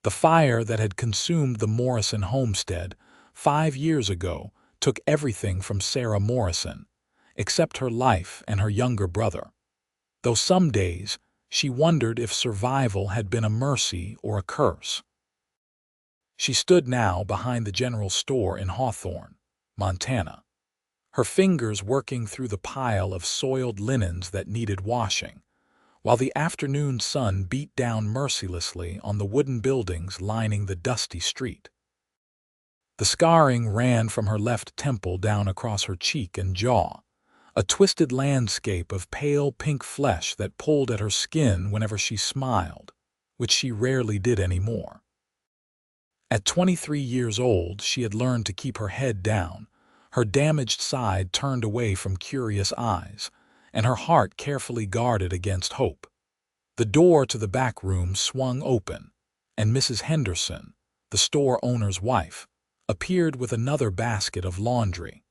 The fire that had consumed the Morrison homestead 5 years ago took everything from Sarah Morrison, except her life and her younger brother. Though some days she wondered if survival had been a mercy or a curse. She stood now behind the general store in Hawthorne, Montana, her fingers working through the pile of soiled linens that needed washing, while the afternoon sun beat down mercilessly on the wooden buildings lining the dusty street. The scarring ran from her left temple down across her cheek and jaw, a twisted landscape of pale pink flesh that pulled at her skin whenever she smiled, which she rarely did anymore. At 23 years old, she had learned to keep her head down, her damaged side turned away from curious eyes, and her heart carefully guarded against hope. The door to the back room swung open, and Mrs. Henderson, the store owner's wife, appeared with another basket of laundry.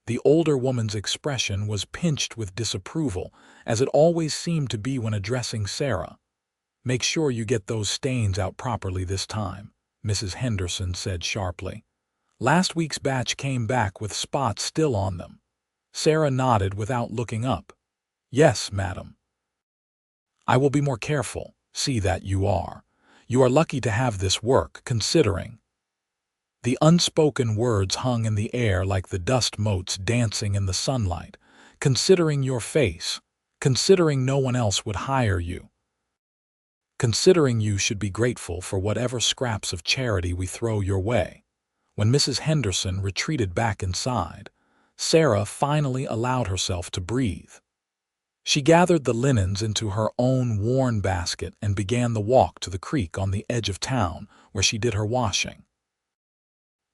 The older woman's expression was pinched with disapproval, as it always seemed to be when addressing Sarah. "Make sure you get those stains out properly this time," Mrs. Henderson said sharply. "Last week's batch came back with spots still on them." Sarah nodded without looking up. "Yes, madam. I will be more careful. See that you are. You are lucky to have this work, considering." The unspoken words hung in the air like the dust motes dancing in the sunlight. "Considering your face, considering no one else would hire you, considering you should be grateful for whatever scraps of charity we throw your way." When Mrs. Henderson retreated back inside, Sarah finally allowed herself to breathe. She gathered the linens into her own worn basket and began the walk to the creek on the edge of town where she did her washing.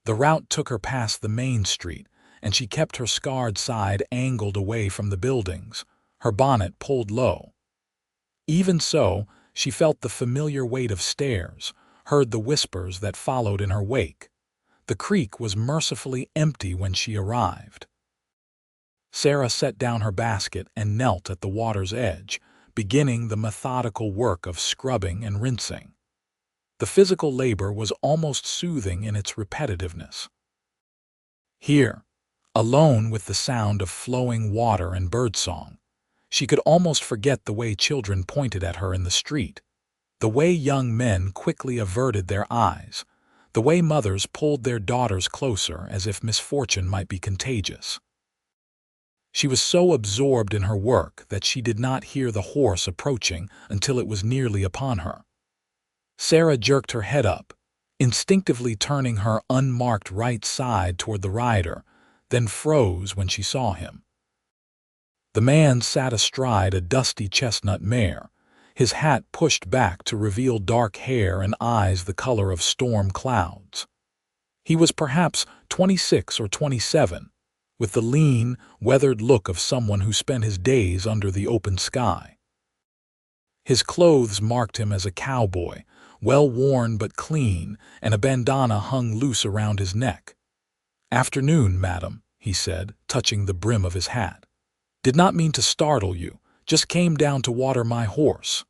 The route took her past the main street, and she kept her scarred side angled away from the buildings, her bonnet pulled low. Even so, she felt the familiar weight of stairs, heard the whispers that followed in her wake. The creek was mercifully empty when she arrived. Sarah set down her basket and knelt at the water's edge, beginning the methodical work of scrubbing and rinsing. The physical labor was almost soothing in its repetitiveness. Here, alone with the sound of flowing water and birdsong, she could almost forget the way children pointed at her in the street, the way young men quickly averted their eyes, the way mothers pulled their daughters closer as if misfortune might be contagious. She was so absorbed in her work that she did not hear the horse approaching until it was nearly upon her. Sarah jerked her head up, instinctively turning her unmarked right side toward the rider, then froze when she saw him. The man sat astride a dusty chestnut mare, his hat pushed back to reveal dark hair and eyes the color of storm clouds. He was perhaps 26 or 27, with the lean, weathered look of someone who spent his days under the open sky. His clothes marked him as a cowboy, well-worn but clean, and a bandana hung loose around his neck. "Afternoon, madam," he said, touching the brim of his hat. "Did not mean to startle you, just came down to water my horse."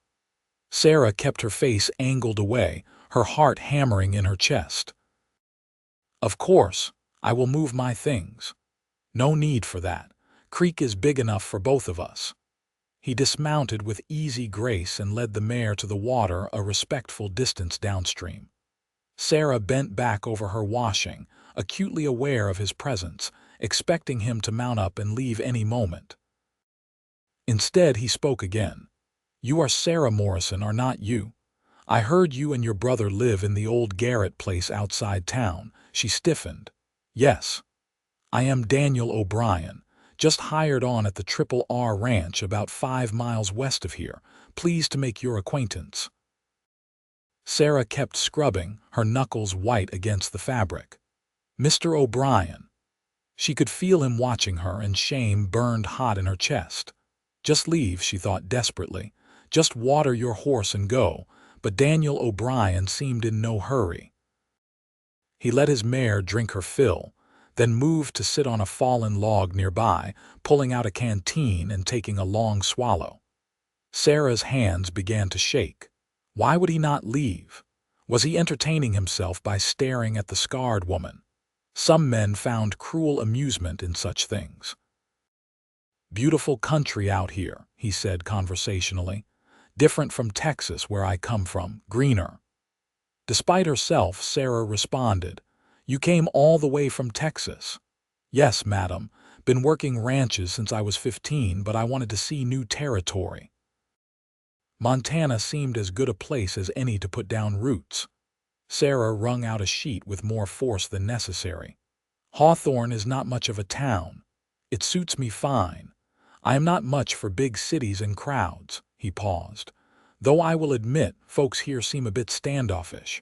Sarah kept her face angled away, her heart hammering in her chest. "Of course, I will move my things. No need for that. Creek is big enough for both of us." He dismounted with easy grace and led the mare to the water a respectful distance downstream. Sarah bent back over her washing, acutely aware of his presence, expecting him to mount up and leave any moment. Instead, he spoke again. "You are Sarah Morrison, are not you? I heard you and your brother live in the old Garrett place outside town." She stiffened. "Yes. I am Daniel O'Brien, just hired on at the Triple R Ranch about 5 miles west of here. Pleased to make your acquaintance." Sarah kept scrubbing, her knuckles white against the fabric. "Mr. O'Brien." She could feel him watching her, and shame burned hot in her chest. Just leave, she thought desperately. Just water your horse and go, but Daniel O'Brien seemed in no hurry. He let his mare drink her fill, then moved to sit on a fallen log nearby, pulling out a canteen and taking a long swallow. Sarah's hands began to shake. Why would he not leave? Was he entertaining himself by staring at the scarred woman? Some men found cruel amusement in such things. "Beautiful country out here," he said conversationally. "Different from Texas, where I come from, greener." Despite herself, Sarah responded, "You came all the way from Texas?" "Yes, madam. Been working ranches since I was 15, but I wanted to see new territory." Montana seemed as good a place as any to put down roots. Sarah wrung out a sheet with more force than necessary. "Hawthorne is not much of a town. It suits me fine. I am not much for big cities and crowds." He paused. "Though I will admit, folks here seem a bit standoffish.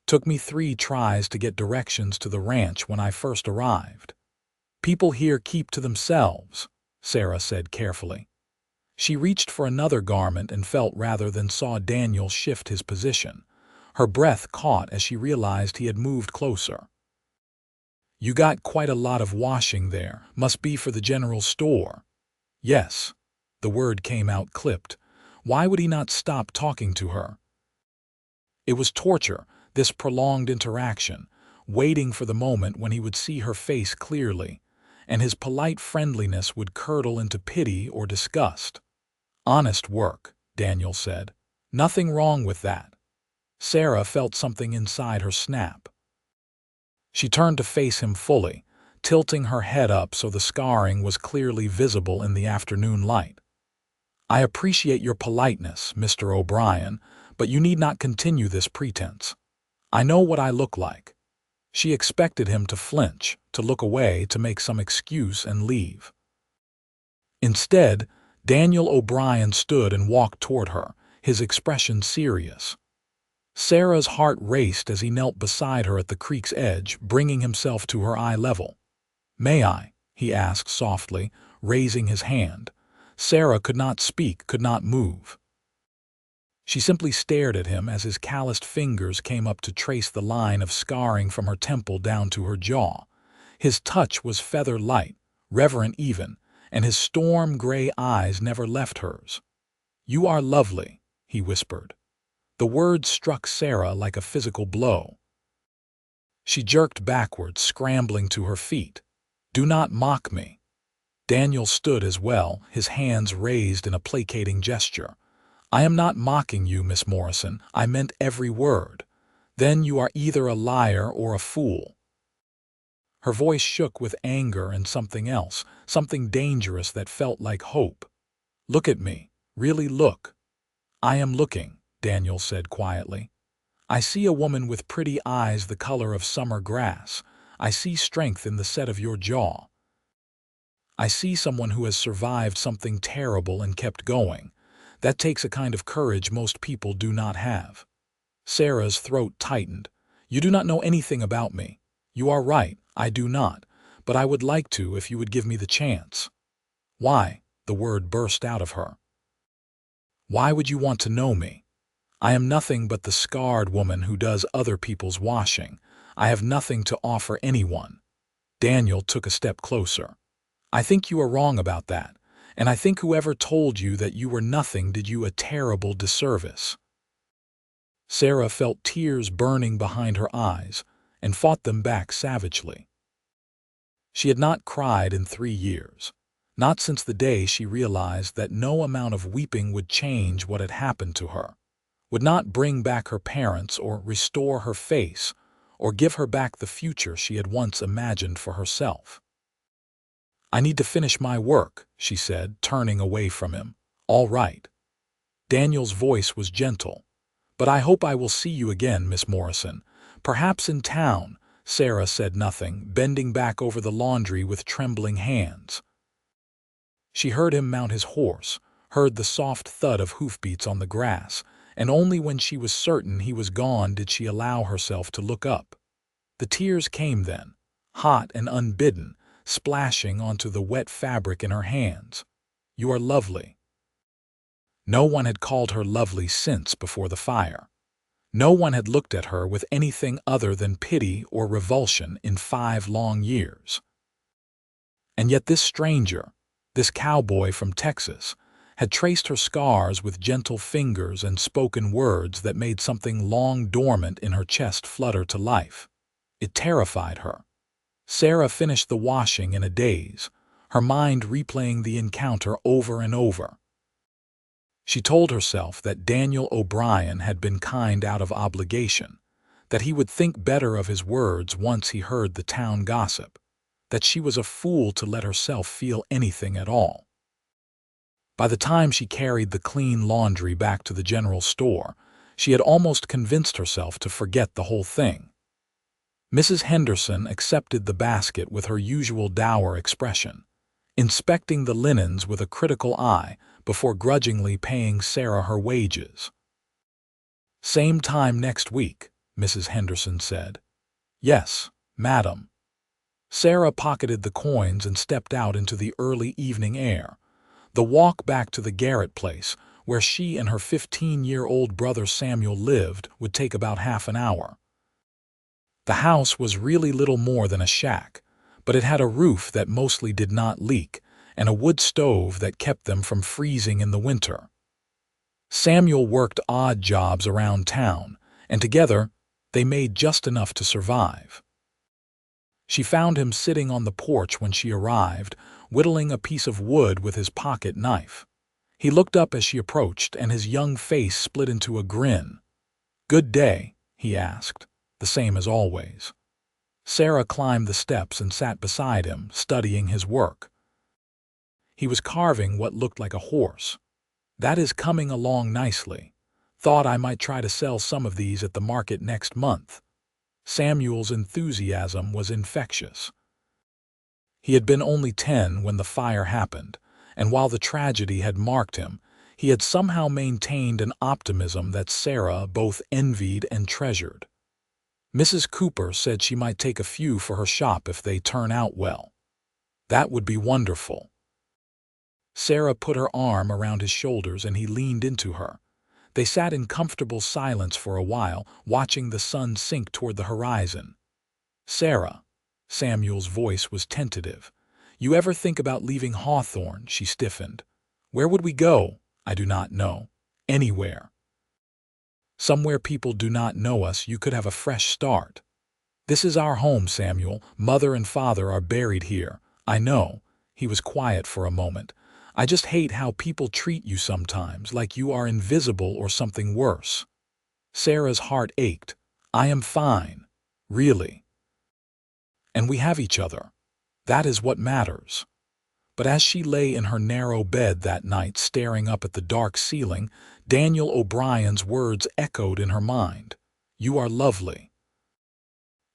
Took me 3 tries to get directions to the ranch when I first arrived." "People here keep to themselves," Sarah said carefully. She reached for another garment and felt rather than saw Daniel shift his position. Her breath caught as she realized he had moved closer. "You got quite a lot of washing there. Must be for the general store." "Yes." The word came out clipped. Why would he not stop talking to her? It was torture, this prolonged interaction, waiting for the moment when he would see her face clearly, and his polite friendliness would curdle into pity or disgust. "Honest work," Daniel said. "Nothing wrong with that." Sarah felt something inside her snap. She turned to face him fully, tilting her head up so the scarring was clearly visible in the afternoon light. "I appreciate your politeness, Mr. O'Brien, but you need not continue this pretense. I know what I look like." She expected him to flinch, to look away, to make some excuse and leave. Instead, Daniel O'Brien stood and walked toward her, his expression serious. Sarah's heart raced as he knelt beside her at the creek's edge, bringing himself to her eye level. "May I?" he asked softly, raising his hand. Sarah could not speak, could not move. She simply stared at him as his calloused fingers came up to trace the line of scarring from her temple down to her jaw. His touch was feather light, reverent even, and his storm-gray eyes never left hers. "You are lovely," he whispered. The words struck Sarah like a physical blow. She jerked backward, scrambling to her feet. "Do not mock me." Daniel stood as well, his hands raised in a placating gesture. "I am not mocking you, Miss Morrison. I meant every word. Then you are either a liar or a fool." Her voice shook with anger and something else, something dangerous that felt like hope. "Look at me. Really look." "I am looking," Daniel said quietly. "I see a woman with pretty eyes the color of summer grass. I see strength in the set of your jaw. I see someone who has survived something terrible and kept going. That takes a kind of courage most people do not have." Sarah's throat tightened. "You do not know anything about me." "You are right, I do not, but I would like to if you would give me the chance." "Why?" the word burst out of her. "Why would you want to know me? I am nothing but the scarred woman who does other people's washing. I have nothing to offer anyone." Daniel took a step closer. "I think you are wrong about that, and I think whoever told you that you were nothing did you a terrible disservice." Sarah felt tears burning behind her eyes and fought them back savagely. She had not cried in 3 years, not since the day she realized that no amount of weeping would change what had happened to her, would not bring back her parents or restore her face or give her back the future she had once imagined for herself. "I need to finish my work," she said, turning away from him. "All right." Daniel's voice was gentle. "But I hope I will see you again, Miss Morrison. Perhaps in town." Sarah said nothing, bending back over the laundry with trembling hands. She heard him mount his horse, heard the soft thud of hoofbeats on the grass, and only when she was certain he was gone did she allow herself to look up. The tears came then, hot and unbidden, splashing onto the wet fabric in her hands. "You are lovely." No one had called her lovely since before the fire. No one had looked at her with anything other than pity or revulsion in 5 long years. And yet this stranger, this cowboy from Texas, had traced her scars with gentle fingers and spoken words that made something long dormant in her chest flutter to life. It terrified her. Sarah finished the washing in a daze, her mind replaying the encounter over and over. She told herself that Daniel O'Brien had been kind out of obligation, that he would think better of his words once he heard the town gossip, that she was a fool to let herself feel anything at all. By the time she carried the clean laundry back to the general store, she had almost convinced herself to forget the whole thing. Mrs. Henderson accepted the basket with her usual dour expression, inspecting the linens with a critical eye before grudgingly paying Sarah her wages. "Same time next week," Mrs. Henderson said. "Yes, madam." Sarah pocketed the coins and stepped out into the early evening air. The walk back to the Garrett place, where she and her 15-year-old brother Samuel lived, would take about half an hour. The house was really little more than a shack, but it had a roof that mostly did not leak and a wood stove that kept them from freezing in the winter. Samuel worked odd jobs around town, and together they made just enough to survive. She found him sitting on the porch when she arrived, whittling a piece of wood with his pocket knife. He looked up as she approached, and his young face split into a grin. "Good day," he asked, the same as always. Sarah climbed the steps and sat beside him, studying his work. He was carving what looked like a horse. "That is coming along nicely. Thought I might try to sell some of these at the market next month." Samuel's enthusiasm was infectious. He had been only 10 when the fire happened, and while the tragedy had marked him, he had somehow maintained an optimism that Sarah both envied and treasured. Mrs. Cooper said she might take a few for her shop if they turn out well. That would be wonderful. Sarah put her arm around his shoulders and he leaned into her. They sat in comfortable silence for a while, watching the sun sink toward the horizon. "Sarah," Samuel's voice was tentative. "You ever think about leaving Hawthorne?" She stiffened. "Where would we go?" "I do not know. Anywhere. Somewhere people do not know us. You could have a fresh start." "This is our home, Samuel. Mother and father are buried here." "I know." He was quiet for a moment. "I just hate how people treat you sometimes, like you are invisible or something worse." Sarah's heart ached. "I am fine. Really. And we have each other. That is what matters." But as she lay in her narrow bed that night staring up at the dark ceiling, Daniel O'Brien's words echoed in her mind. "You are lovely."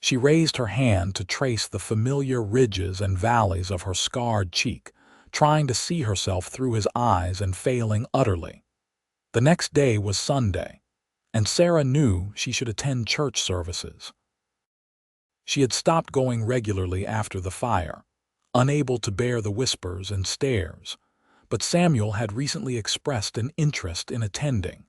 She raised her hand to trace the familiar ridges and valleys of her scarred cheek, trying to see herself through his eyes and failing utterly. The next day was Sunday, and Sarah knew she should attend church services. She had stopped going regularly after the fire, unable to bear the whispers and stares, but Samuel had recently expressed an interest in attending.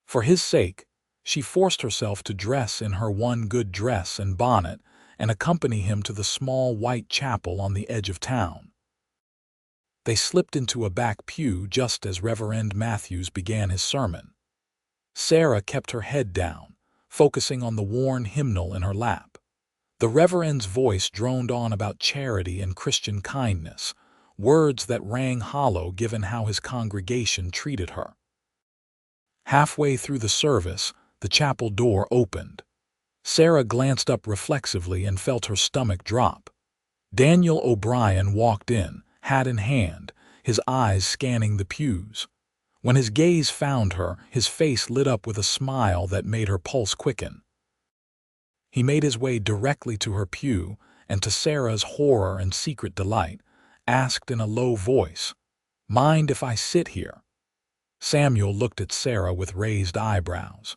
For his sake, she forced herself to dress in her one good dress and bonnet and accompany him to the small white chapel on the edge of town. They slipped into a back pew just as Reverend Matthews began his sermon. Sarah kept her head down, focusing on the worn hymnal in her lap. The Reverend's voice droned on about charity and Christian kindness, words that rang hollow given how his congregation treated her. Halfway through the service, the chapel door opened. Sarah glanced up reflexively and felt her stomach drop. Daniel O'Brien walked in, hat in hand, his eyes scanning the pews. When his gaze found her, his face lit up with a smile that made her pulse quicken. He made his way directly to her pew, and to Sarah's horror and secret delight, asked in a low voice, "Mind if I sit here?" Samuel looked at Sarah with raised eyebrows.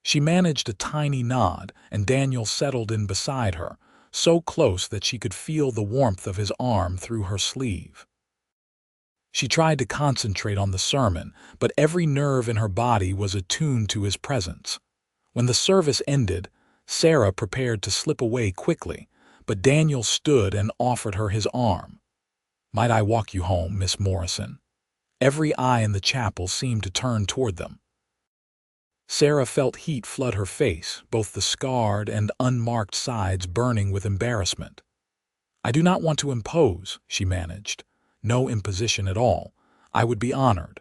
She managed a tiny nod, and Daniel settled in beside her, so close that she could feel the warmth of his arm through her sleeve. She tried to concentrate on the sermon, but every nerve in her body was attuned to his presence. When the service ended, Sarah prepared to slip away quickly, but Daniel stood and offered her his arm. "Might I walk you home, Miss Morrison?" Every eye in the chapel seemed to turn toward them. Sarah felt heat flood her face, both the scarred and unmarked sides burning with embarrassment. "I do not want to impose," she managed. "No imposition at all. I would be honored."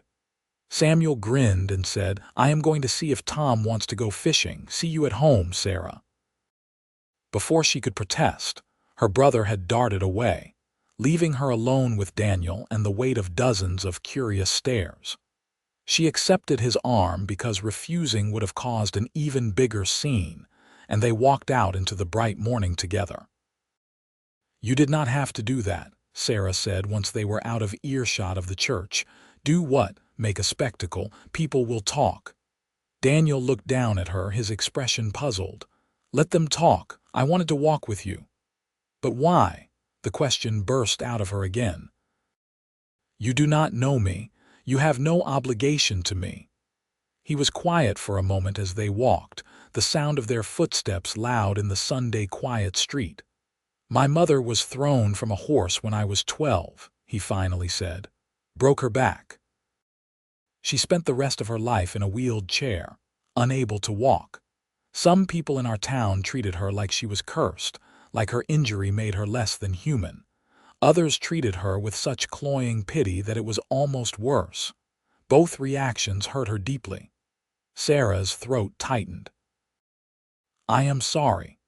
Samuel grinned and said, "I am going to see if Tom wants to go fishing. See you at home, Sarah." Before she could protest, her brother had darted away, leaving her alone with Daniel and the weight of dozens of curious stares. She accepted his arm because refusing would have caused an even bigger scene, and they walked out into the bright morning together. "You did not have to do that," Sarah said once they were out of earshot of the church. "Do what? Make a spectacle. People will talk." Daniel looked down at her, his expression puzzled. "Let them talk. I wanted to walk with you." "But why?" The question burst out of her again. "You do not know me. You have no obligation to me." He was quiet for a moment as they walked, the sound of their footsteps loud in the Sunday quiet street. "My mother was thrown from a horse when I was 12, he finally said. "Broke her back. She spent the rest of her life in a wheeled chair, unable to walk. Some people in our town treated her like she was cursed, like her injury made her less than human. Others treated her with such cloying pity that it was almost worse. Both reactions hurt her deeply." Sarah's throat tightened. "I am sorry.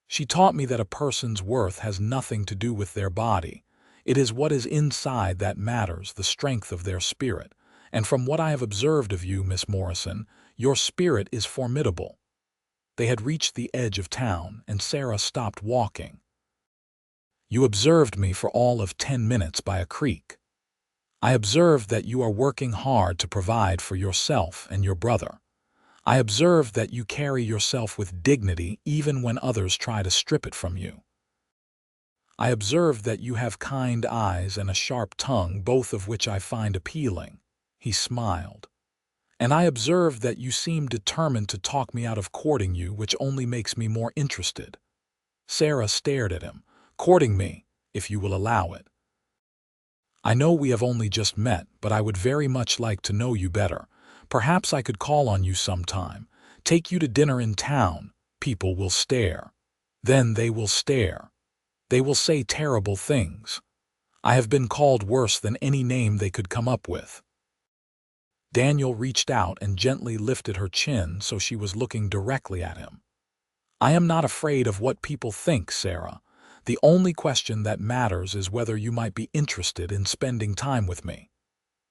She taught me that a person's worth has nothing to do with their body. It is what is inside that matters, the strength of their spirit. And from what I have observed of you, Miss Morrison, your spirit is formidable." They had reached the edge of town, and Sarah stopped walking. "You observed me for all of 10 minutes by a creek. I observed that you are working hard to provide for yourself and your brother. I observed that you carry yourself with dignity even when others try to strip it from you. I observed that you have kind eyes and a sharp tongue, both of which I find appealing." He smiled. "And I observed that you seem determined to talk me out of courting you, which only makes me more interested." Sarah stared at him. "Courting me, if you will allow it. I know we have only just met, but I would very much like to know you better. Perhaps I could call on you sometime, take you to dinner in town. People will stare. Then they will stare. They will say terrible things. I have been called worse than any name they could come up with." Daniel reached out and gently lifted her chin so she was looking directly at him. "I am not afraid of what people think, Sarah. The only question that matters is whether you might be interested in spending time with me."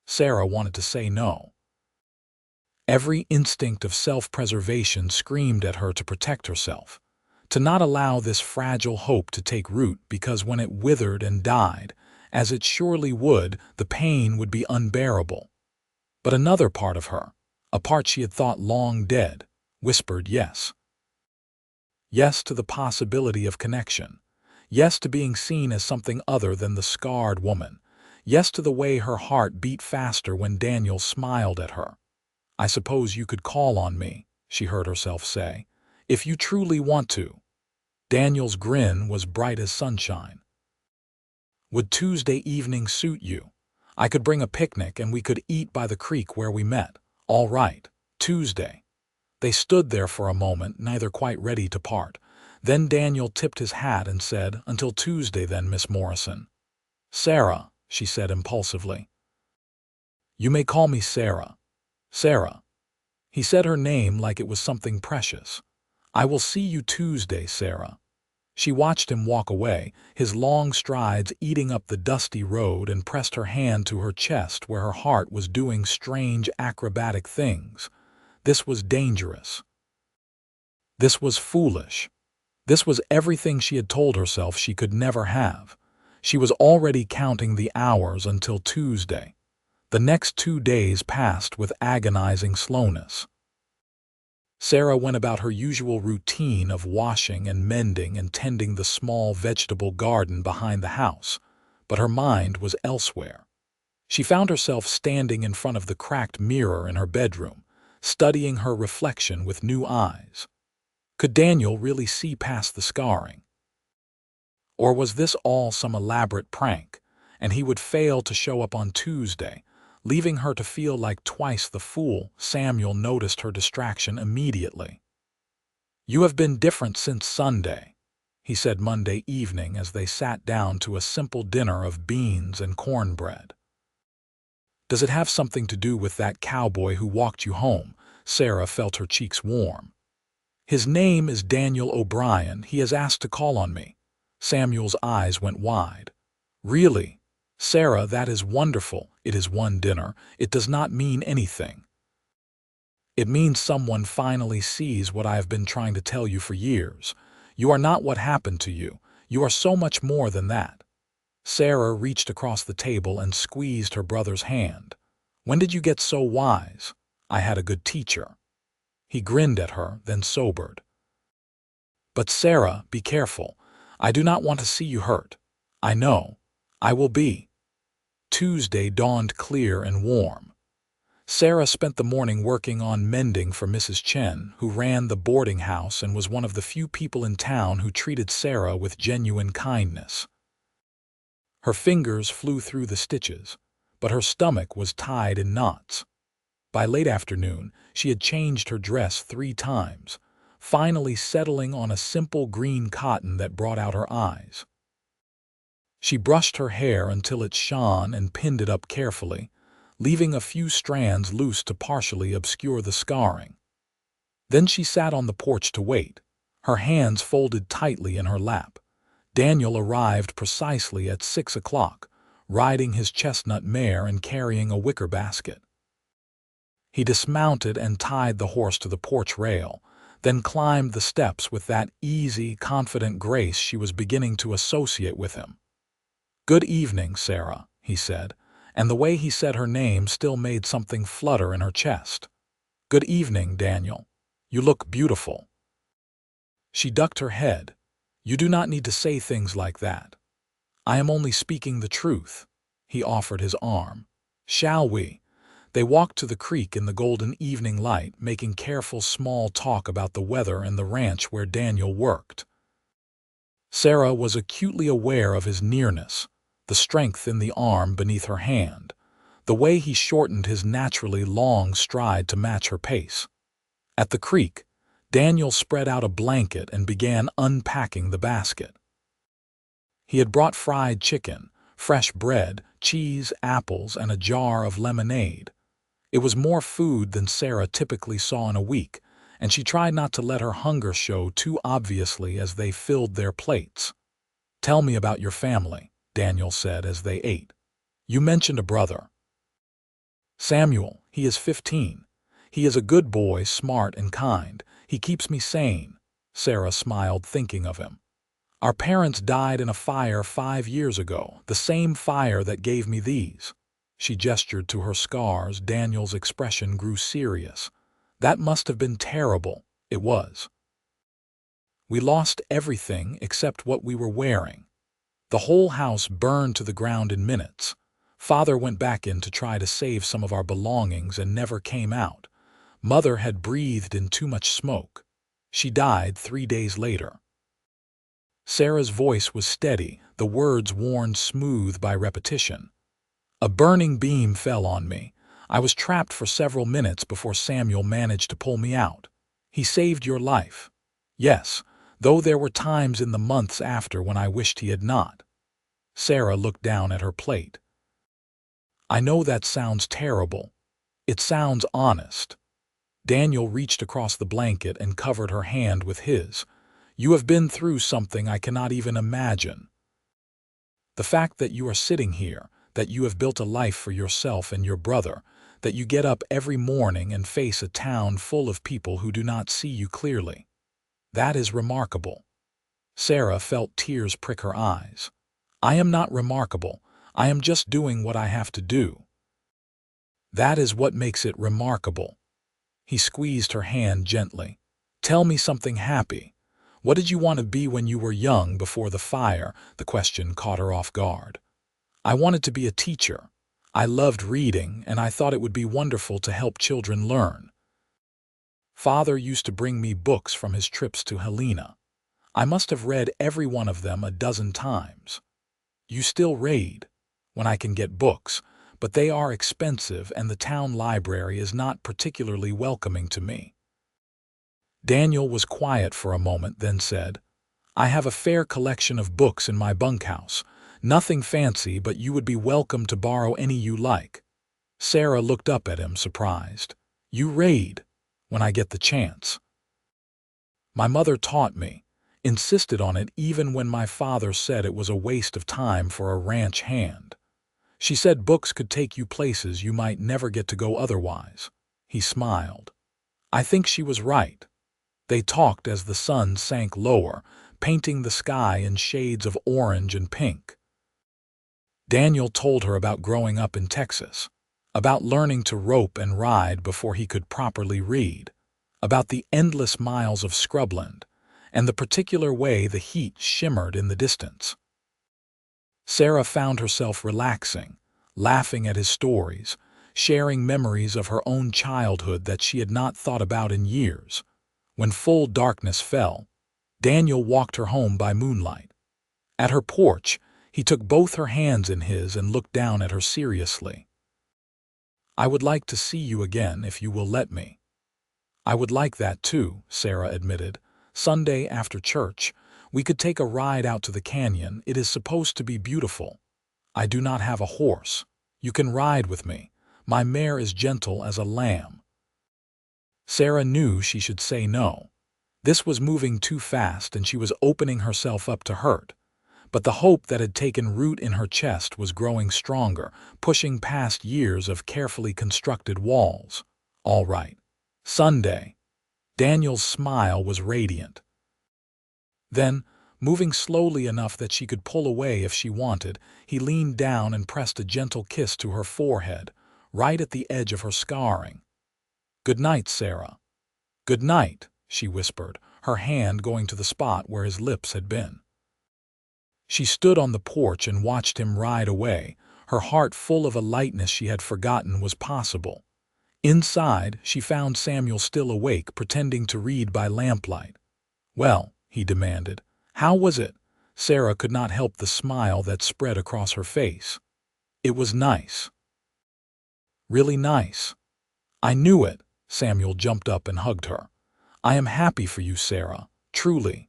Sarah wanted to say no. Every instinct of self-preservation screamed at her to protect herself, to not allow this fragile hope to take root, because when it withered and died, as it surely would, the pain would be unbearable. But another part of her, a part she had thought long dead, whispered yes. Yes to the possibility of connection. Yes to being seen as something other than the scarred woman. Yes to the way her heart beat faster when Daniel smiled at her. "I suppose you could call on me," she heard herself say, "if you truly want to." Daniel's grin was bright as sunshine. "Would Tuesday evening suit you? I could bring a picnic and we could eat by the creek where we met." "All right, Tuesday." They stood there for a moment, neither quite ready to part. Then Daniel tipped his hat and said, "Until Tuesday then, Miss Morrison." "Sarah," she said impulsively. "You may call me Sarah." "Sarah." He said her name like it was something precious. "I will see you Tuesday, Sarah." She watched him walk away, his long strides eating up the dusty road, and pressed her hand to her chest where her heart was doing strange acrobatic things. This was dangerous. This was foolish. This was everything she had told herself she could never have. She was already counting the hours until Tuesday. The next 2 days passed with agonizing slowness. Sarah went about her usual routine of washing and mending and tending the small vegetable garden behind the house, but her mind was elsewhere. She found herself standing in front of the cracked mirror in her bedroom, studying her reflection with new eyes. Could Daniel really see past the scarring? Or was this all some elaborate prank, and he would fail to show up on Tuesday, leaving her to feel like twice the fool. Samuel noticed her distraction immediately. "You have been different since Sunday," he said Monday evening as they sat down to a simple dinner of beans and cornbread. "Does it have something to do with that cowboy who walked you home?" Sarah felt her cheeks warm. "His name is Daniel O'Brien. He has asked to call on me." Samuel's eyes went wide. "Really? Sarah, that is wonderful. It is one dinner. It does not mean anything. It means someone finally sees what I have been trying to tell you for years. You are not what happened to you. You are so much more than that." Sarah reached across the table and squeezed her brother's hand. "When did you get so wise?" "I had a good teacher." He grinned at her, then sobered. "But Sarah, be careful. I do not want to see you hurt." "I know. I will be." Tuesday dawned clear and warm. Sarah spent the morning working on mending for Mrs. Chen, who ran the boarding house and was one of the few people in town who treated Sarah with genuine kindness. Her fingers flew through the stitches, but her stomach was tied in knots. By late afternoon, she had changed her dress 3 times, finally settling on a simple green cotton that brought out her eyes. She brushed her hair until it shone and pinned it up carefully, leaving a few strands loose to partially obscure the scarring. Then she sat on the porch to wait, her hands folded tightly in her lap. Daniel arrived precisely at 6 o'clock, riding his chestnut mare and carrying a wicker basket. He dismounted and tied the horse to the porch rail, then climbed the steps with that easy, confident grace she was beginning to associate with him. "Good evening, Sarah," he said, and the way he said her name still made something flutter in her chest. "Good evening, Daniel. You look beautiful." She ducked her head. "You do not need to say things like that. I am only speaking the truth." He offered his arm. "Shall we?" They walked to the creek in the golden evening light, making careful small talk about the weather and the ranch where Daniel worked. Sarah was acutely aware of his nearness, the strength in the arm beneath her hand, the way he shortened his naturally long stride to match her pace. At the creek, Daniel spread out a blanket and began unpacking the basket. He had brought fried chicken, fresh bread, cheese, apples, and a jar of lemonade. It was more food than Sarah typically saw in a week, and she tried not to let her hunger show too obviously as they filled their plates. "Tell me about your family," Daniel said as they ate. "You mentioned a brother." "Samuel, he is 15. He is a good boy, smart and kind. He keeps me sane." Sarah smiled thinking of him. "Our parents died in a fire 5 years ago, the same fire that gave me these." She gestured to her scars. Daniel's expression grew serious. "That must have been terrible." It was. "We lost everything except what we were wearing. The whole house burned to the ground in minutes. Father went back in to try to save some of our belongings and never came out. Mother had breathed in too much smoke. She died 3 days later." Sarah's voice was steady, the words worn smooth by repetition. "A burning beam fell on me. I was trapped for several minutes before Samuel managed to pull me out. He saved your life." "Yes, though there were times in the months after when I wished he had not." Sarah looked down at her plate. "I know that sounds terrible. It sounds honest." Daniel reached across the blanket and covered her hand with his. "You have been through something I cannot even imagine. The fact that you are sitting here, that you have built a life for yourself and your brother, that you get up every morning and face a town full of people who do not see you clearly. That is remarkable." Sarah felt tears prick her eyes. "I am not remarkable. I am just doing what I have to do." "That is what makes it remarkable." He squeezed her hand gently. "Tell me something happy. What did you want to be when you were young before the fire?" The question caught her off guard. "I wanted to be a teacher. I loved reading, and I thought it would be wonderful to help children learn. Father used to bring me books from his trips to Helena. I must have read every one of them a dozen times. You still read?" "When I can get books, but they are expensive and the town library is not particularly welcoming to me." Daniel was quiet for a moment, then said, "I have a fair collection of books in my bunkhouse. Nothing fancy, but you would be welcome to borrow any you like." Sarah looked up at him, surprised. "You read?" "When I get the chance. My mother taught me, insisted on it even when my father said it was a waste of time for a ranch hand. She said books could take you places you might never get to go otherwise." He smiled. "I think she was right." They talked as the sun sank lower, painting the sky in shades of orange and pink. Daniel told her about growing up in Texas, about learning to rope and ride before he could properly read, about the endless miles of scrubland, and the particular way the heat shimmered in the distance. Sarah found herself relaxing, laughing at his stories, sharing memories of her own childhood that she had not thought about in years. When full darkness fell, Daniel walked her home by moonlight. At her porch, he took both her hands in his and looked down at her seriously. "I would like to see you again if you will let me." "I would like that too," Sarah admitted. "Sunday after church, we could take a ride out to the canyon. It is supposed to be beautiful. I do not have a horse. You can ride with me. My mare is gentle as a lamb." Sarah knew she should say no. This was moving too fast and she was opening herself up to hurt. But the hope that had taken root in her chest was growing stronger, pushing past years of carefully constructed walls. "All right. Sunday." Daniel's smile was radiant. Then, moving slowly enough that she could pull away if she wanted, he leaned down and pressed a gentle kiss to her forehead, right at the edge of her scarring. "Good night, Sarah." "Good night," she whispered, her hand going to the spot where his lips had been. She stood on the porch and watched him ride away, her heart full of a lightness she had forgotten was possible. Inside, she found Samuel still awake, pretending to read by lamplight. "Well," he demanded, "how was it?" Sarah could not help the smile that spread across her face. "It was nice. Really nice." "I knew it." Samuel jumped up and hugged her. "I am happy for you, Sarah, truly."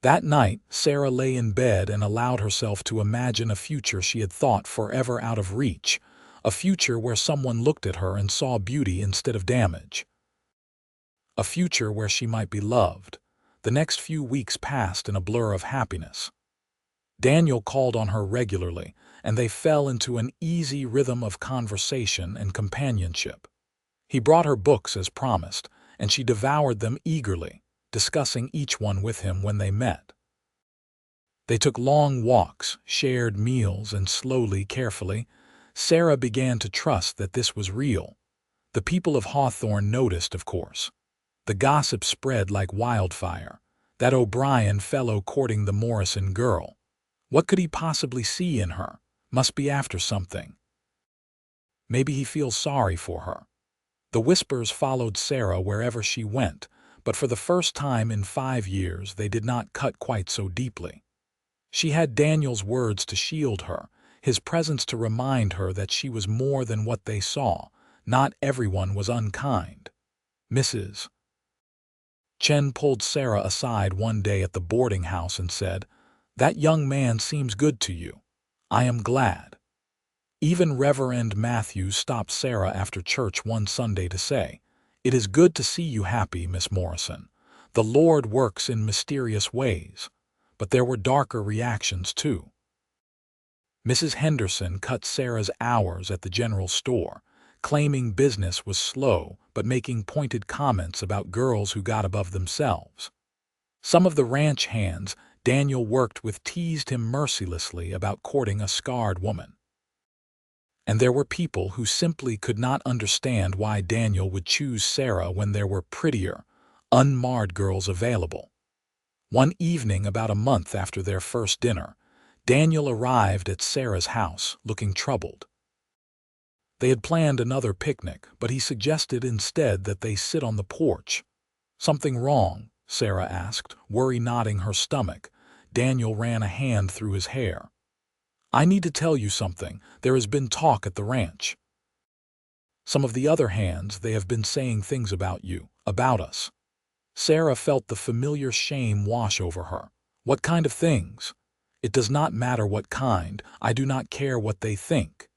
That night, Sarah lay in bed and allowed herself to imagine a future she had thought forever out of reach, a future where someone looked at her and saw beauty instead of damage. A future where she might be loved. The next few weeks passed in a blur of happiness. Daniel called on her regularly, and they fell into an easy rhythm of conversation and companionship. He brought her books as promised, and she devoured them eagerly, discussing each one with him when they met. They took long walks, shared meals, and slowly, carefully, Sarah began to trust that this was real. The people of Hawthorne noticed, of course. The gossip spread like wildfire. That O'Brien fellow courting the Morrison girl. What could he possibly see in her? Must be after something. Maybe he feels sorry for her. The whispers followed Sarah wherever she went, but for the first time in 5 years they did not cut quite so deeply. She had Daniel's words to shield her, his presence to remind her that she was more than what they saw. Not everyone was unkind. Mrs. Chen pulled Sarah aside one day at the boarding house and said, "That young man seems good to you. I am glad." Even Reverend Matthews stopped Sarah after church one Sunday to say, "It is good to see you happy, Miss Morrison. The Lord works in mysterious ways." But there were darker reactions too. Mrs. Henderson cut Sarah's hours at the general store, claiming business was slow but making pointed comments about girls who got above themselves. Some of the ranch hands Daniel worked with teased him mercilessly about courting a scarred woman. And there were people who simply could not understand why Daniel would choose Sarah when there were prettier, unmarred girls available. One evening about a month after their first dinner, Daniel arrived at Sarah's house, looking troubled. They had planned another picnic, but he suggested instead that they sit on the porch. "Something wrong?" Sarah asked, worry knotting her stomach. Daniel ran a hand through his hair. I need to tell you something. There has been talk at the ranch. Some of the other hands, they have been saying things about you, about us. Sarah felt the familiar shame wash over her. What kind of things? It does not matter what kind. I do not care what they think.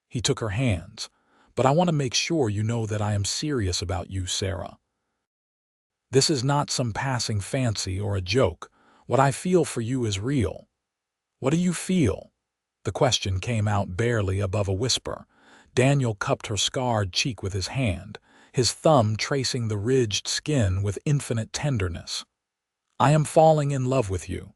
He took her hands. But I want to make sure you know that I am serious about you, Sarah. This is not some passing fancy or a joke. What I feel for you is real. What do you feel? The question came out barely above a whisper. Daniel cupped her scarred cheek with his hand, his thumb tracing the ridged skin with infinite tenderness. I am falling in love with you.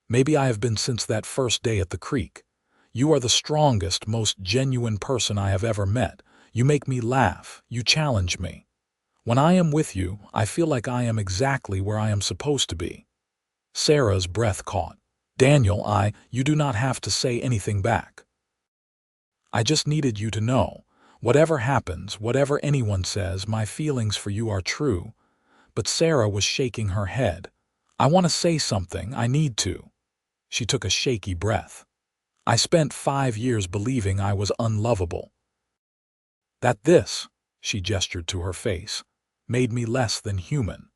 Maybe I have been since that first day at the creek. You are the strongest, most genuine person I have ever met. You make me laugh. You challenge me. When I am with you, I feel like I am exactly where I am supposed to be. Sarah's breath caught. Daniel, you do not have to say anything back. I just needed you to know. Whatever happens, whatever anyone says, my feelings for you are true. But Sarah was shaking her head. I want to say something. I need to. She took a shaky breath. I spent 5 years believing I was unlovable. That this, she gestured to her face, made me less than human.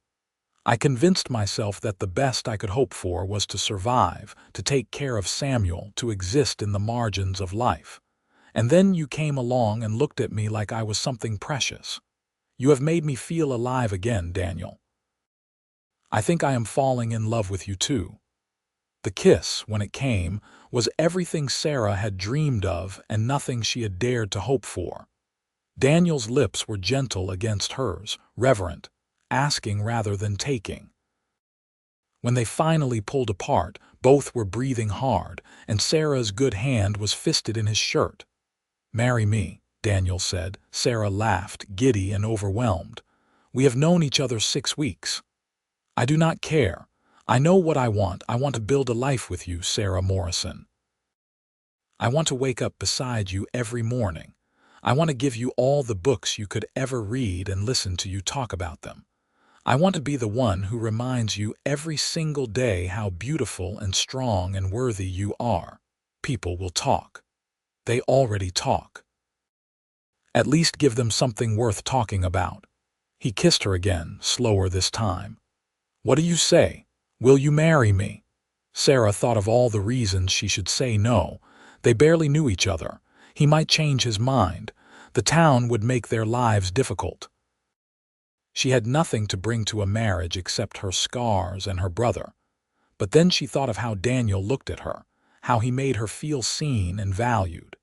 I convinced myself that the best I could hope for was to survive, to take care of Samuel, to exist in the margins of life. And then you came along and looked at me like I was something precious. You have made me feel alive again, Daniel. I think I am falling in love with you too. The kiss, when it came, was everything Sarah had dreamed of and nothing she had dared to hope for. Daniel's lips were gentle against hers, reverent, asking rather than taking. When they finally pulled apart, both were breathing hard, and Sarah's good hand was fisted in his shirt. Marry me, Daniel said. Sarah laughed, giddy and overwhelmed. We have known each other 6 weeks. I do not care. I know what I want. I want to build a life with you, Sarah Morrison. I want to wake up beside you every morning. I want to give you all the books you could ever read and listen to you talk about them. I want to be the one who reminds you every single day how beautiful and strong and worthy you are. People will talk. They already talk. At least give them something worth talking about. He kissed her again, slower this time. What do you say? Will you marry me? Sarah thought of all the reasons she should say no. They barely knew each other. He might change his mind. The town would make their lives difficult. She had nothing to bring to a marriage except her scars and her brother. But then she thought of how Daniel looked at her, how he made her feel seen and valued.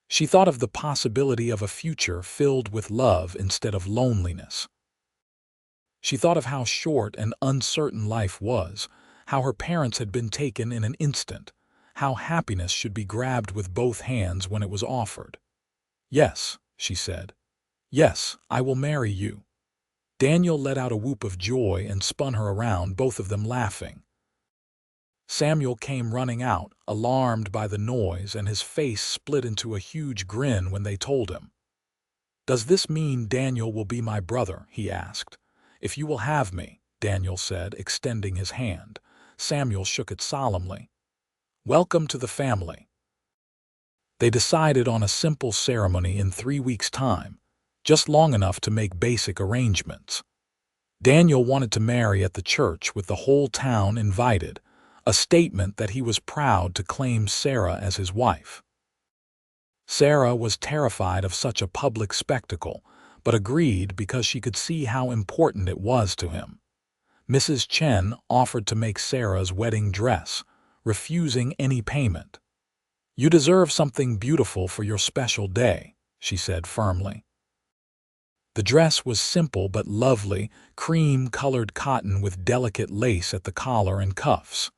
She thought of the possibility of a future filled with love instead of loneliness. She thought of how short and uncertain life was, how her parents had been taken in an instant, how happiness should be grabbed with both hands when it was offered. Yes, she said. Yes, I will marry you. Daniel let out a whoop of joy and spun her around, both of them laughing. Samuel came running out, alarmed by the noise, and his face split into a huge grin when they told him. Does this mean Daniel will be my brother? He asked. If you will have me, Daniel said, extending his hand. Samuel shook it solemnly. Welcome to the family. They decided on a simple ceremony in 3 weeks' time, just long enough to make basic arrangements. Daniel wanted to marry at the church with the whole town invited, a statement that he was proud to claim Sarah as his wife. Sarah was terrified of such a public spectacle, but agreed because she could see how important it was to him. Mrs. Chen offered to make Sarah's wedding dress, refusing any payment. You deserve something beautiful for your special day, she said firmly. The dress was simple but lovely, cream-colored cotton with delicate lace at the collar and cuffs.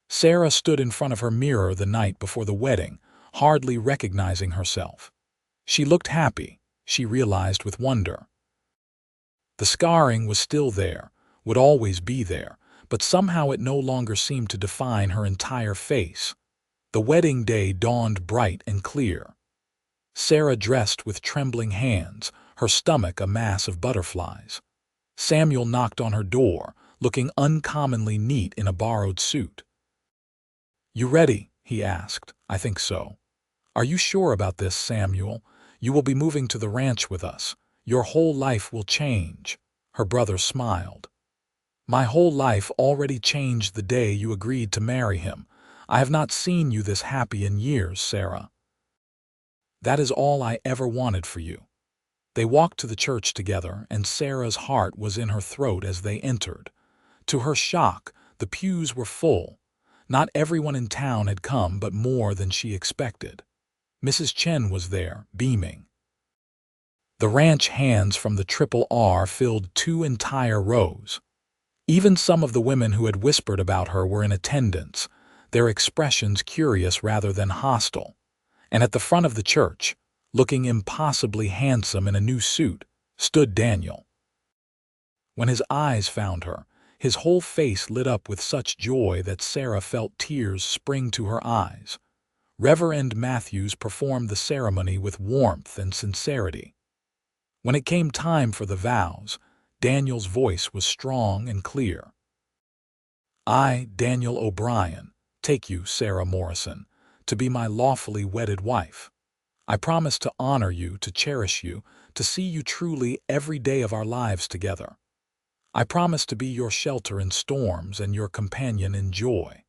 Sarah stood in front of her mirror the night before the wedding, hardly recognizing herself. She looked happy, she realized with wonder. The scarring was still there, would always be there, but somehow it no longer seemed to define her entire face. The wedding day dawned bright and clear. Sarah dressed with trembling hands, her stomach a mass of butterflies. Samuel knocked on her door, looking uncommonly neat in a borrowed suit. You ready? he asked. "I think so." "Are you sure about this, Samuel? You will be moving to the ranch with us. Your whole life will change." Her brother smiled. "My whole life already changed the day you agreed to marry him. I have not seen you this happy in years, Sarah. That is all I ever wanted for you." They walked to the church together, and Sarah's heart was in her throat as they entered. To her shock, the pews were full. Not everyone in town had come, but more than she expected. Mrs. Chen was there, beaming. The ranch hands from the Triple R filled 2 entire rows. Even some of the women who had whispered about her were in attendance, their expressions curious rather than hostile. And at the front of the church, looking impossibly handsome in a new suit, stood Daniel. When his eyes found her, his whole face lit up with such joy that Sarah felt tears spring to her eyes. Reverend Matthews performed the ceremony with warmth and sincerity. When it came time for the vows, Daniel's voice was strong and clear. "I, Daniel O'Brien, take you, Sarah Morrison, to be my lawfully wedded wife. I promise to honor you, to cherish you, to see you truly every day of our lives together. I promise to be your shelter in storms and your companion in joy.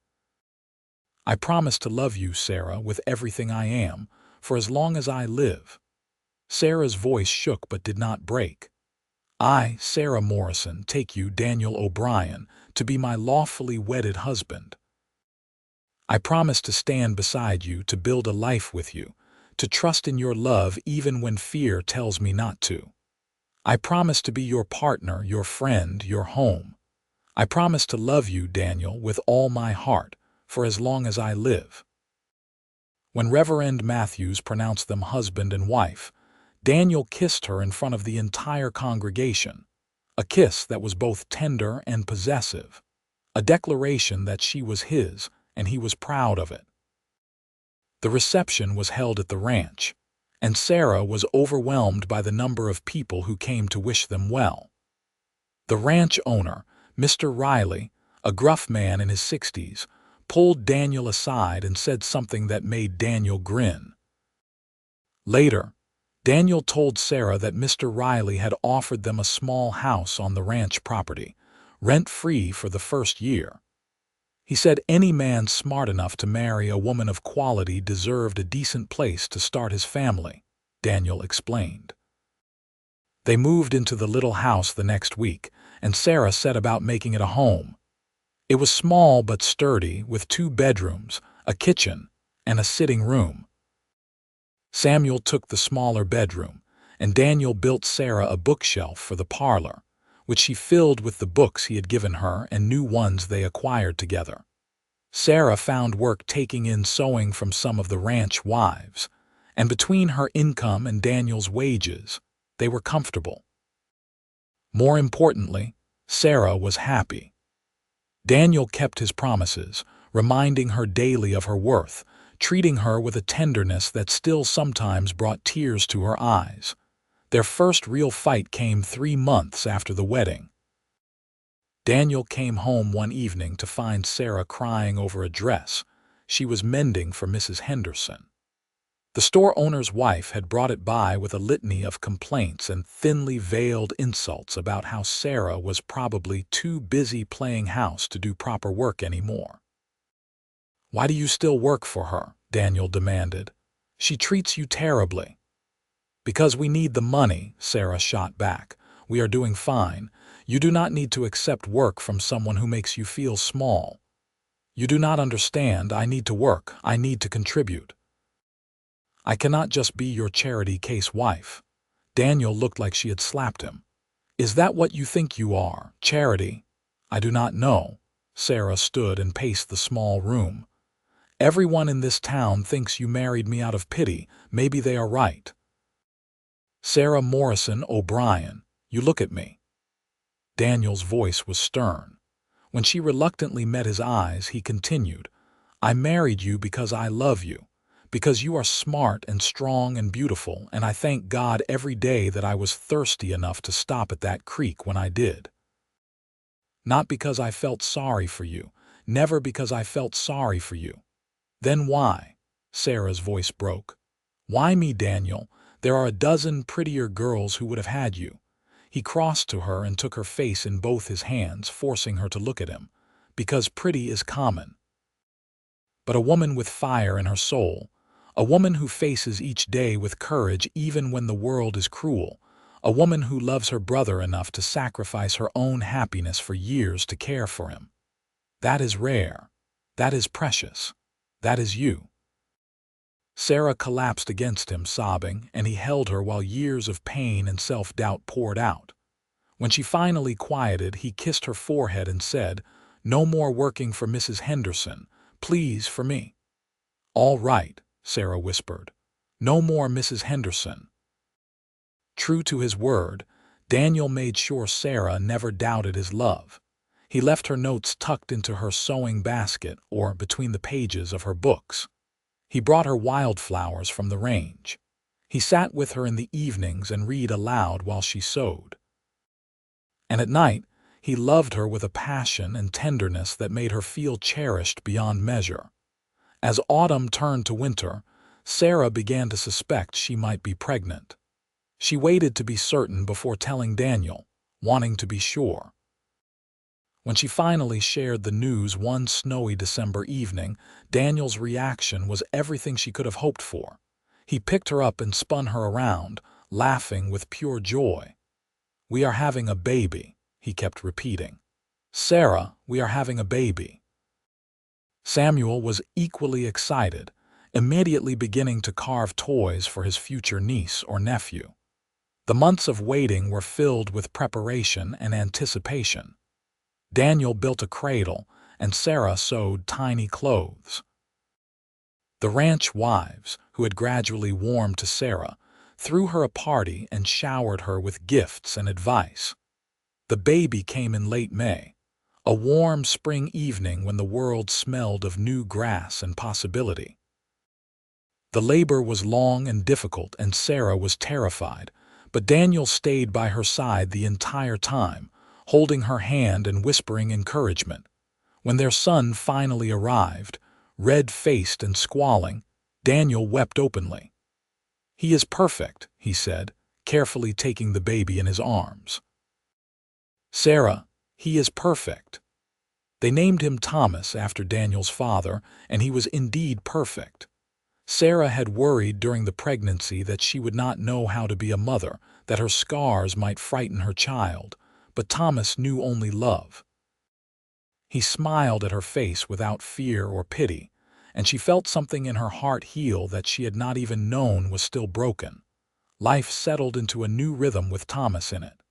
I promise to love you, Sarah, with everything I am, for as long as I live." Sarah's voice shook but did not break. "I, Sarah Morrison, take you, Daniel O'Brien, to be my lawfully wedded husband. I promise to stand beside you, to build a life with you, to trust in your love even when fear tells me not to. I promise to be your partner, your friend, your home. I promise to love you, Daniel, with all my heart, for as long as I live." When Reverend Matthews pronounced them husband and wife, Daniel kissed her in front of the entire congregation, a kiss that was both tender and possessive, a declaration that she was his and he was proud of it. The reception was held at the ranch, and Sarah was overwhelmed by the number of people who came to wish them well. The ranch owner, Mr. Riley, a gruff man in his 60s, pulled Daniel aside and said something that made Daniel grin. Later, Daniel told Sarah that Mr. Riley had offered them a small house on the ranch property, rent-free for the first year. He said any man smart enough to marry a woman of quality deserved a decent place to start his family, Daniel explained. They moved into the little house the next week, and Sarah set about making it a home. It was small but sturdy, with 2 bedrooms, a kitchen, and a sitting room. Samuel took the smaller bedroom, and Daniel built Sarah a bookshelf for the parlor, which she filled with the books he had given her and new ones they acquired together. Sarah found work taking in sewing from some of the ranch wives, and between her income and Daniel's wages, they were comfortable. More importantly, Sarah was happy. Daniel kept his promises, reminding her daily of her worth, treating her with a tenderness that still sometimes brought tears to her eyes. Their first real fight came 3 months after the wedding. Daniel came home one evening to find Sarah crying over a dress she was mending for Mrs. Henderson. The store owner's wife had brought it by with a litany of complaints and thinly veiled insults about how Sarah was probably too busy playing house to do proper work anymore. "Why do you still work for her?" Daniel demanded. "She treats you terribly." "Because we need the money," Sarah shot back. "We are doing fine. You do not need to accept work from someone who makes you feel small. You do not understand. I need to work. I need to contribute. I cannot just be your charity case wife." Daniel looked like she had slapped him. "Is that what you think you are, charity?" "I do not know." Sarah stood and paced the small room. "Everyone in this town thinks you married me out of pity. Maybe they are right. Sarah Morrison O'Brien, you look at me." Daniel's voice was stern. When she reluctantly met his eyes, he continued, "I married you because I love you, because you are smart and strong and beautiful, and I thank God every day that I was thirsty enough to stop at that creek when I did. Not because I felt sorry for you, never because I felt sorry for you. Then why? Sarah's voice broke. Why me, Daniel? There are a dozen prettier girls who would have had you. He crossed to her and took her face in both his hands, forcing her to look at him. Because pretty is common. But a woman with fire in her soul, a woman who faces each day with courage even when the world is cruel, a woman who loves her brother enough to sacrifice her own happiness for years to care for him. That is rare. That is precious. That is you. Sarah collapsed against him, sobbing, and he held her while years of pain and self-doubt poured out. When she finally quieted, he kissed her forehead and said, "No more working for Mrs. Henderson, please, for me." "All right," Sarah whispered. "No more Mrs. Henderson." True to his word, Daniel made sure Sarah never doubted his love. He left her notes tucked into her sewing basket or between the pages of her books. He brought her wildflowers from the range. He sat with her in the evenings and read aloud while she sewed. And at night, he loved her with a passion and tenderness that made her feel cherished beyond measure. As autumn turned to winter, Sarah began to suspect she might be pregnant. She waited to be certain before telling Daniel, wanting to be sure. When she finally shared the news one snowy December evening, Daniel's reaction was everything she could have hoped for. He picked her up and spun her around, laughing with pure joy. "We are having a baby," he kept repeating. "Sarah, we are having a baby." Samuel was equally excited, immediately beginning to carve toys for his future niece or nephew. The months of waiting were filled with preparation and anticipation. Daniel built a cradle, and Sarah sewed tiny clothes. The ranch wives, who had gradually warmed to Sarah, threw her a party and showered her with gifts and advice. The baby came in late May, a warm spring evening when the world smelled of new grass and possibility. The labor was long and difficult, and Sarah was terrified, but Daniel stayed by her side the entire time, holding her hand and whispering encouragement. When their son finally arrived, red-faced and squalling, Daniel wept openly. "He is perfect," he said, carefully taking the baby in his arms. "Sarah, he is perfect." They named him Thomas after Daniel's father, and he was indeed perfect. Sarah had worried during the pregnancy that she would not know how to be a mother, that her scars might frighten her child, but Thomas knew only love. He smiled at her face without fear or pity, and she felt something in her heart heal that she had not even known was still broken. Life settled into a new rhythm with Thomas in it.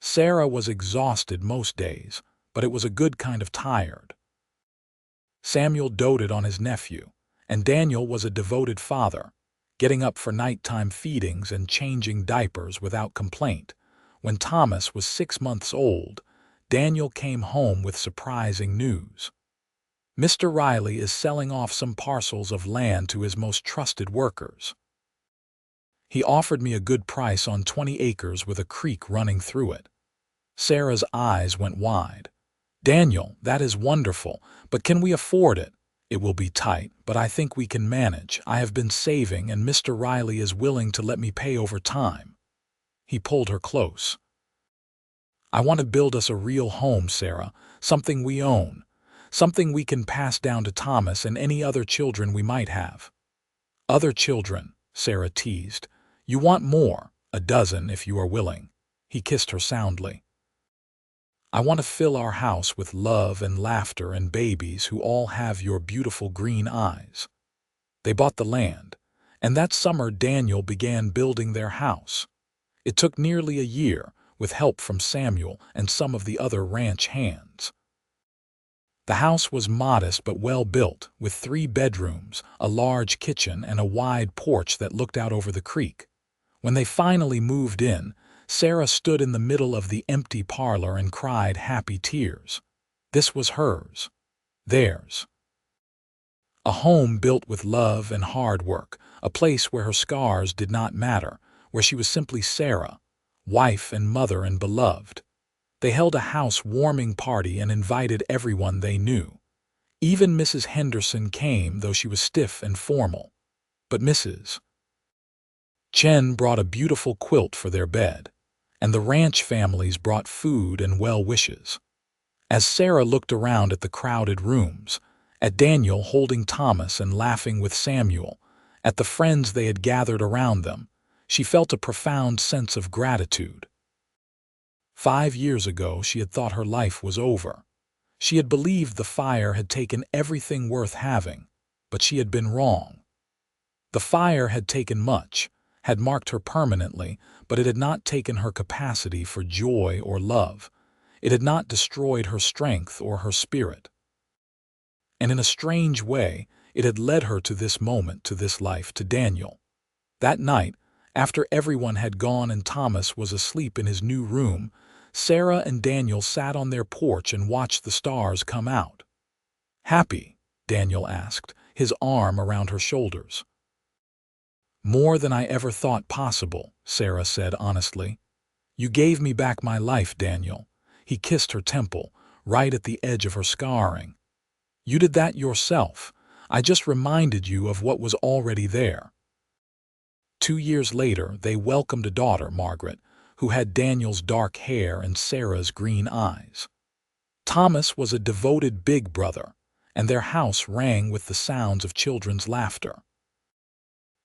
Sarah was exhausted most days, but it was a good kind of tired. Samuel doted on his nephew, and Daniel was a devoted father, getting up for nighttime feedings and changing diapers without complaint. When Thomas was 6 months old, Daniel came home with surprising news. "Mr. Riley is selling off some parcels of land to his most trusted workers. He offered me a good price on 20 acres with a creek running through it." Sarah's eyes went wide. "Daniel, that is wonderful, but can we afford it? It will be tight, but I think we can manage. I have been saving, and Mr. Riley is willing to let me pay over time." He pulled her close. "I want to build us a real home, Sarah, something we own, something we can pass down to Thomas and any other children we might have." "Other children," Sarah teased. "You want more, a dozen if you are willing." He kissed her soundly. "I want to fill our house with love and laughter and babies who all have your beautiful green eyes." They bought the land, and that summer Daniel began building their house. It took nearly a year, with help from Samuel and some of the other ranch hands. The house was modest but well built, with 3 bedrooms, a large kitchen, and a wide porch that looked out over the creek. When they finally moved in, Sarah stood in the middle of the empty parlor and cried happy tears. This was hers. Theirs. A home built with love and hard work, a place where her scars did not matter, where she was simply Sarah, wife and mother and beloved. They held a house-warming party and invited everyone they knew. Even Mrs. Henderson came, though she was stiff and formal. But Mrs. Chen brought a beautiful quilt for their bed, and the ranch families brought food and well wishes. As Sarah looked around at the crowded rooms, at Daniel holding Thomas and laughing with Samuel, at the friends they had gathered around them, she felt a profound sense of gratitude. 5 years ago, she had thought her life was over. She had believed the fire had taken everything worth having, but she had been wrong. The fire had taken much, had marked her permanently, but it had not taken her capacity for joy or love. It had not destroyed her strength or her spirit. And in a strange way, it had led her to this moment, to this life, to Daniel. That night, after everyone had gone and Thomas was asleep in his new room, Sarah and Daniel sat on their porch and watched the stars come out. "Happy?" Daniel asked, his arm around her shoulders. "More than I ever thought possible," Sarah said honestly. "You gave me back my life, Daniel." He kissed her temple, right at the edge of her scarring. "You did that yourself. I just reminded you of what was already there." 2 years later, they welcomed a daughter, Margaret, who had Daniel's dark hair and Sarah's green eyes. Thomas was a devoted big brother, and their house rang with the sounds of children's laughter.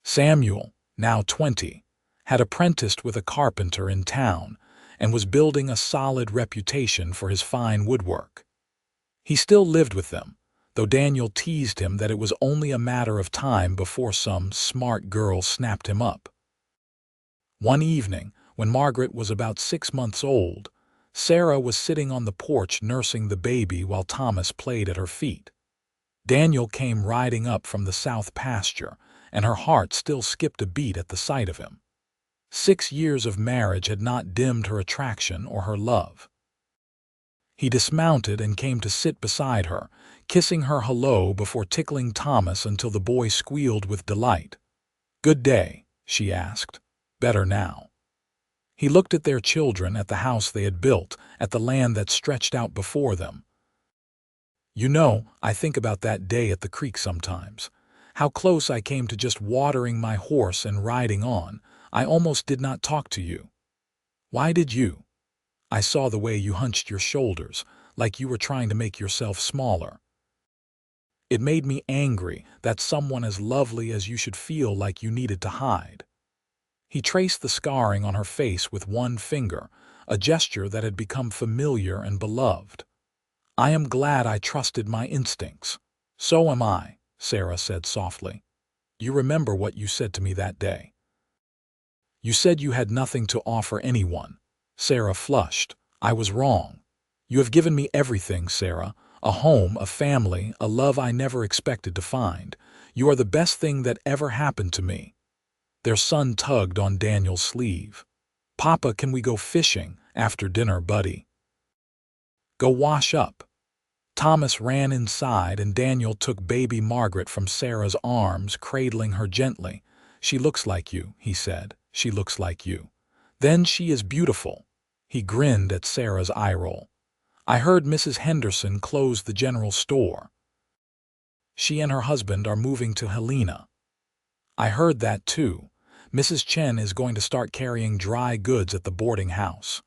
Samuel, now 20, had apprenticed with a carpenter in town and was building a solid reputation for his fine woodwork. He still lived with them, though Daniel teased him that it was only a matter of time before some smart girl snapped him up. One evening, when Margaret was about 6 months old, Sarah was sitting on the porch nursing the baby while Thomas played at her feet. Daniel came riding up from the south pasture, and her heart still skipped a beat at the sight of him. 6 years of marriage had not dimmed her attraction or her love. He dismounted and came to sit beside her, kissing her hello before tickling Thomas until the boy squealed with delight. "Good day," she asked. "Better now." He looked at their children, at the house they had built, at the land that stretched out before them. "You know, I think about that day at the creek sometimes. How close I came to just watering my horse and riding on. I almost did not talk to you." "Why did you?" "I saw the way you hunched your shoulders, like you were trying to make yourself smaller. It made me angry that someone as lovely as you should feel like you needed to hide." He traced the scarring on her face with one finger, a gesture that had become familiar and beloved. "I am glad I trusted my instincts." "So am I," Sarah said softly. "You remember what you said to me that day. You said you had nothing to offer anyone." Sarah flushed. "I was wrong. You have given me everything, Sarah. A home, a family, a love I never expected to find. You are the best thing that ever happened to me." Their son tugged on Daniel's sleeve. "Papa, can we go fishing after dinner, buddy?" "Go wash up." Thomas ran inside and Daniel took baby Margaret from Sarah's arms, cradling her gently. "She looks like you," he said. "She looks like you." "Then she is beautiful." He grinned at Sarah's eye roll. "I heard Mrs. Henderson closed the general store. She and her husband are moving to Helena." "I heard that too. Mrs. Chen is going to start carrying dry goods at the boarding house."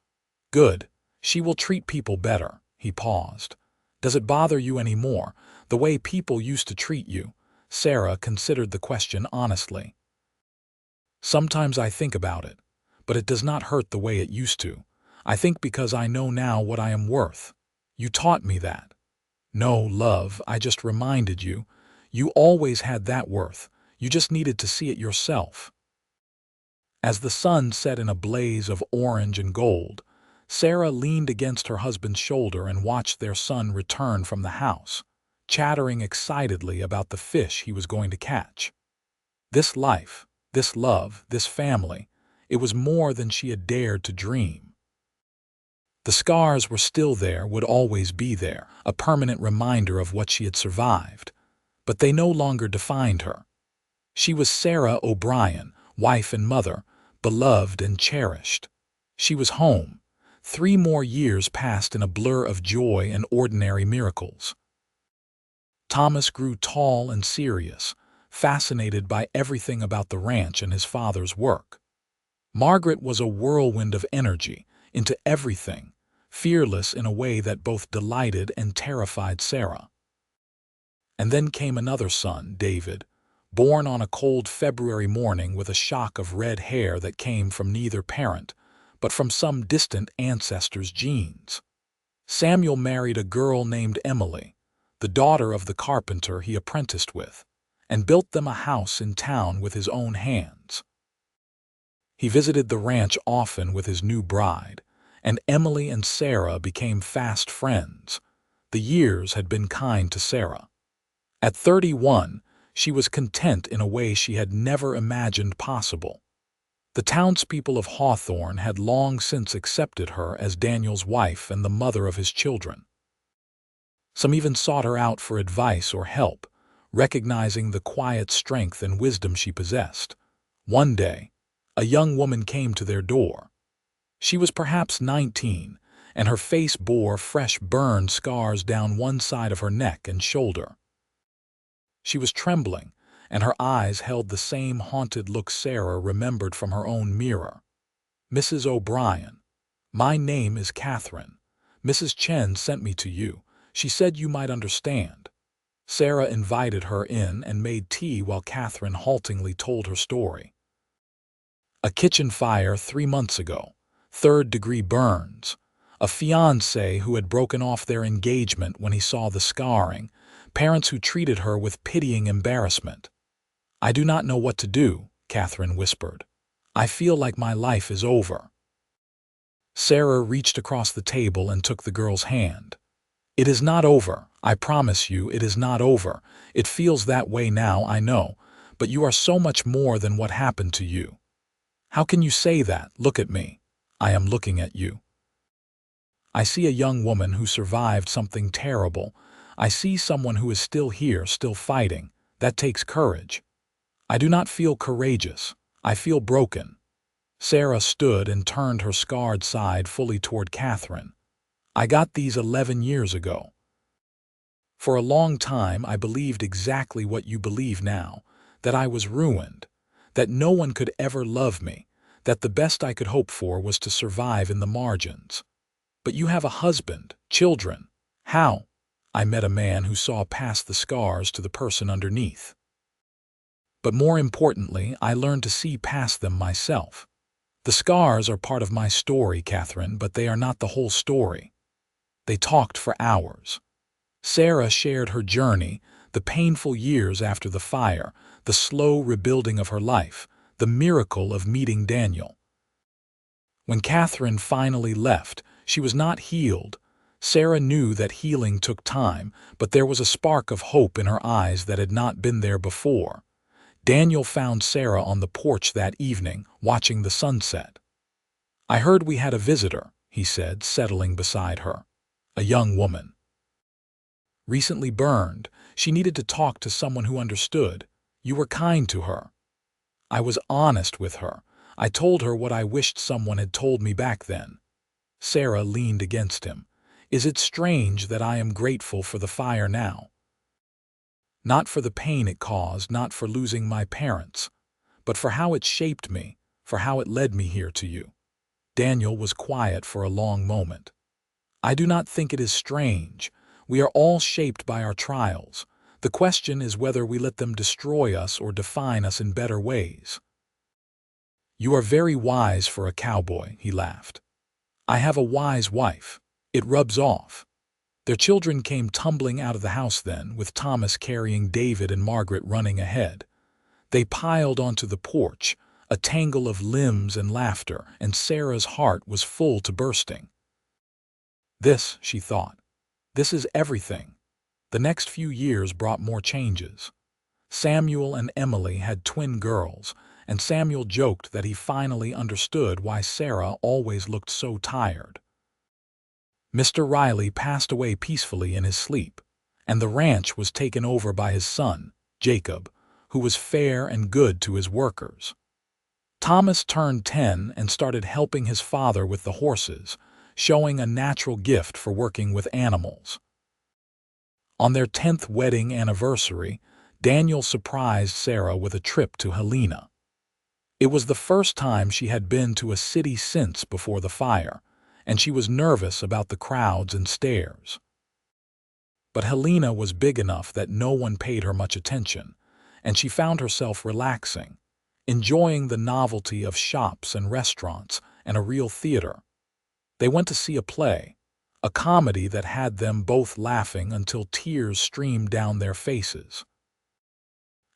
"Good. She will treat people better." He paused. "Does it bother you any more, the way people used to treat you?" Sarah considered the question honestly. "Sometimes I think about it, but it does not hurt the way it used to. I think because I know now what I am worth. You taught me that." "No, love, I just reminded you. You always had that worth. You just needed to see it yourself." As the sun set in a blaze of orange and gold, Sarah leaned against her husband's shoulder and watched their son return from the house, chattering excitedly about the fish he was going to catch. This life, this love, this family, it was more than she had dared to dream. The scars were still there, would always be there, a permanent reminder of what she had survived. But they no longer defined her. She was Sarah O'Brien, wife and mother, beloved and cherished. She was home. 3 more years passed in a blur of joy and ordinary miracles. Thomas grew tall and serious, fascinated by everything about the ranch and his father's work. Margaret was a whirlwind of energy, into everything, fearless in a way that both delighted and terrified Sarah. And then came another son, David, born on a cold February morning with a shock of red hair that came from neither parent, but from some distant ancestor's genes. Samuel married a girl named Emily, the daughter of the carpenter he apprenticed with, and built them a house in town with his own hands. He visited the ranch often with his new bride, and Emily and Sarah became fast friends. The years had been kind to Sarah. At 31, she was content in a way she had never imagined possible. The townspeople of Hawthorne had long since accepted her as Daniel's wife and the mother of his children. Some even sought her out for advice or help, recognizing the quiet strength and wisdom she possessed. One day, a young woman came to their door. She was perhaps 19, and her face bore fresh burn scars down one side of her neck and shoulder. She was trembling, and her eyes held the same haunted look Sarah remembered from her own mirror. "Mrs. O'Brien, my name is Catherine. Mrs. Chen sent me to you. She said you might understand." Sarah invited her in and made tea while Catherine haltingly told her story. A kitchen fire 3 months ago, third-degree burns, a fiancé who had broken off their engagement when he saw the scarring, parents who treated her with pitying embarrassment. "I do not know what to do," Catherine whispered. "I feel like my life is over." Sarah reached across the table and took the girl's hand. "It is not over. I promise you it is not over. It feels that way now, I know, but you are so much more than what happened to you." "How can you say that? Look at me." "I am looking at you. I see a young woman who survived something terrible. I see someone who is still here, still fighting. That takes courage. I do not feel courageous. I feel broken." Sarah stood and turned her scarred side fully toward Catherine. "I got these 11 years ago. For a long time I believed exactly what you believe now, that I was ruined, that no one could ever love me, that the best I could hope for was to survive in the margins. But you have a husband, children. How?" "I met a man who saw past the scars to the person underneath. But more importantly, I learned to see past them myself. The scars are part of my story, Catherine, but they are not the whole story." They talked for hours. Sarah shared her journey, the painful years after the fire, the slow rebuilding of her life, the miracle of meeting Daniel. When Catherine finally left, she was not healed. Sarah knew that healing took time, but there was a spark of hope in her eyes that had not been there before. Daniel found Sarah on the porch that evening, watching the sunset. "I heard we had a visitor," he said, settling beside her. "A young woman. Recently burned. She needed to talk to someone who understood. You were kind to her." "I was honest with her. I told her what I wished someone had told me back then." Sarah leaned against him. "Is it strange that I am grateful for the fire now? Not for the pain it caused, not for losing my parents, but for how it shaped me, for how it led me here to you." Daniel was quiet for a long moment. "I do not think it is strange. We are all shaped by our trials. The question is whether we let them destroy us or define us in better ways." "You are very wise for a cowboy," he laughed. "I have a wise wife. It rubs off." Their children came tumbling out of the house then, with Thomas carrying David and Margaret running ahead. They piled onto the porch, a tangle of limbs and laughter, and Sarah's heart was full to bursting. "This," she thought, "this is everything." The next few years brought more changes. Samuel and Emily had twin girls, and Samuel joked that he finally understood why Sarah always looked so tired. Mr. Riley passed away peacefully in his sleep, and the ranch was taken over by his son, Jacob, who was fair and good to his workers. Thomas turned 10 and started helping his father with the horses, showing a natural gift for working with animals. On their 10th wedding anniversary, Daniel surprised Sarah with a trip to Helena. It was the first time she had been to a city since before the fire, and she was nervous about the crowds and stares. But Helena was big enough that no one paid her much attention, and she found herself relaxing, enjoying the novelty of shops and restaurants and a real theater. They went to see a play, a comedy that had them both laughing until tears streamed down their faces.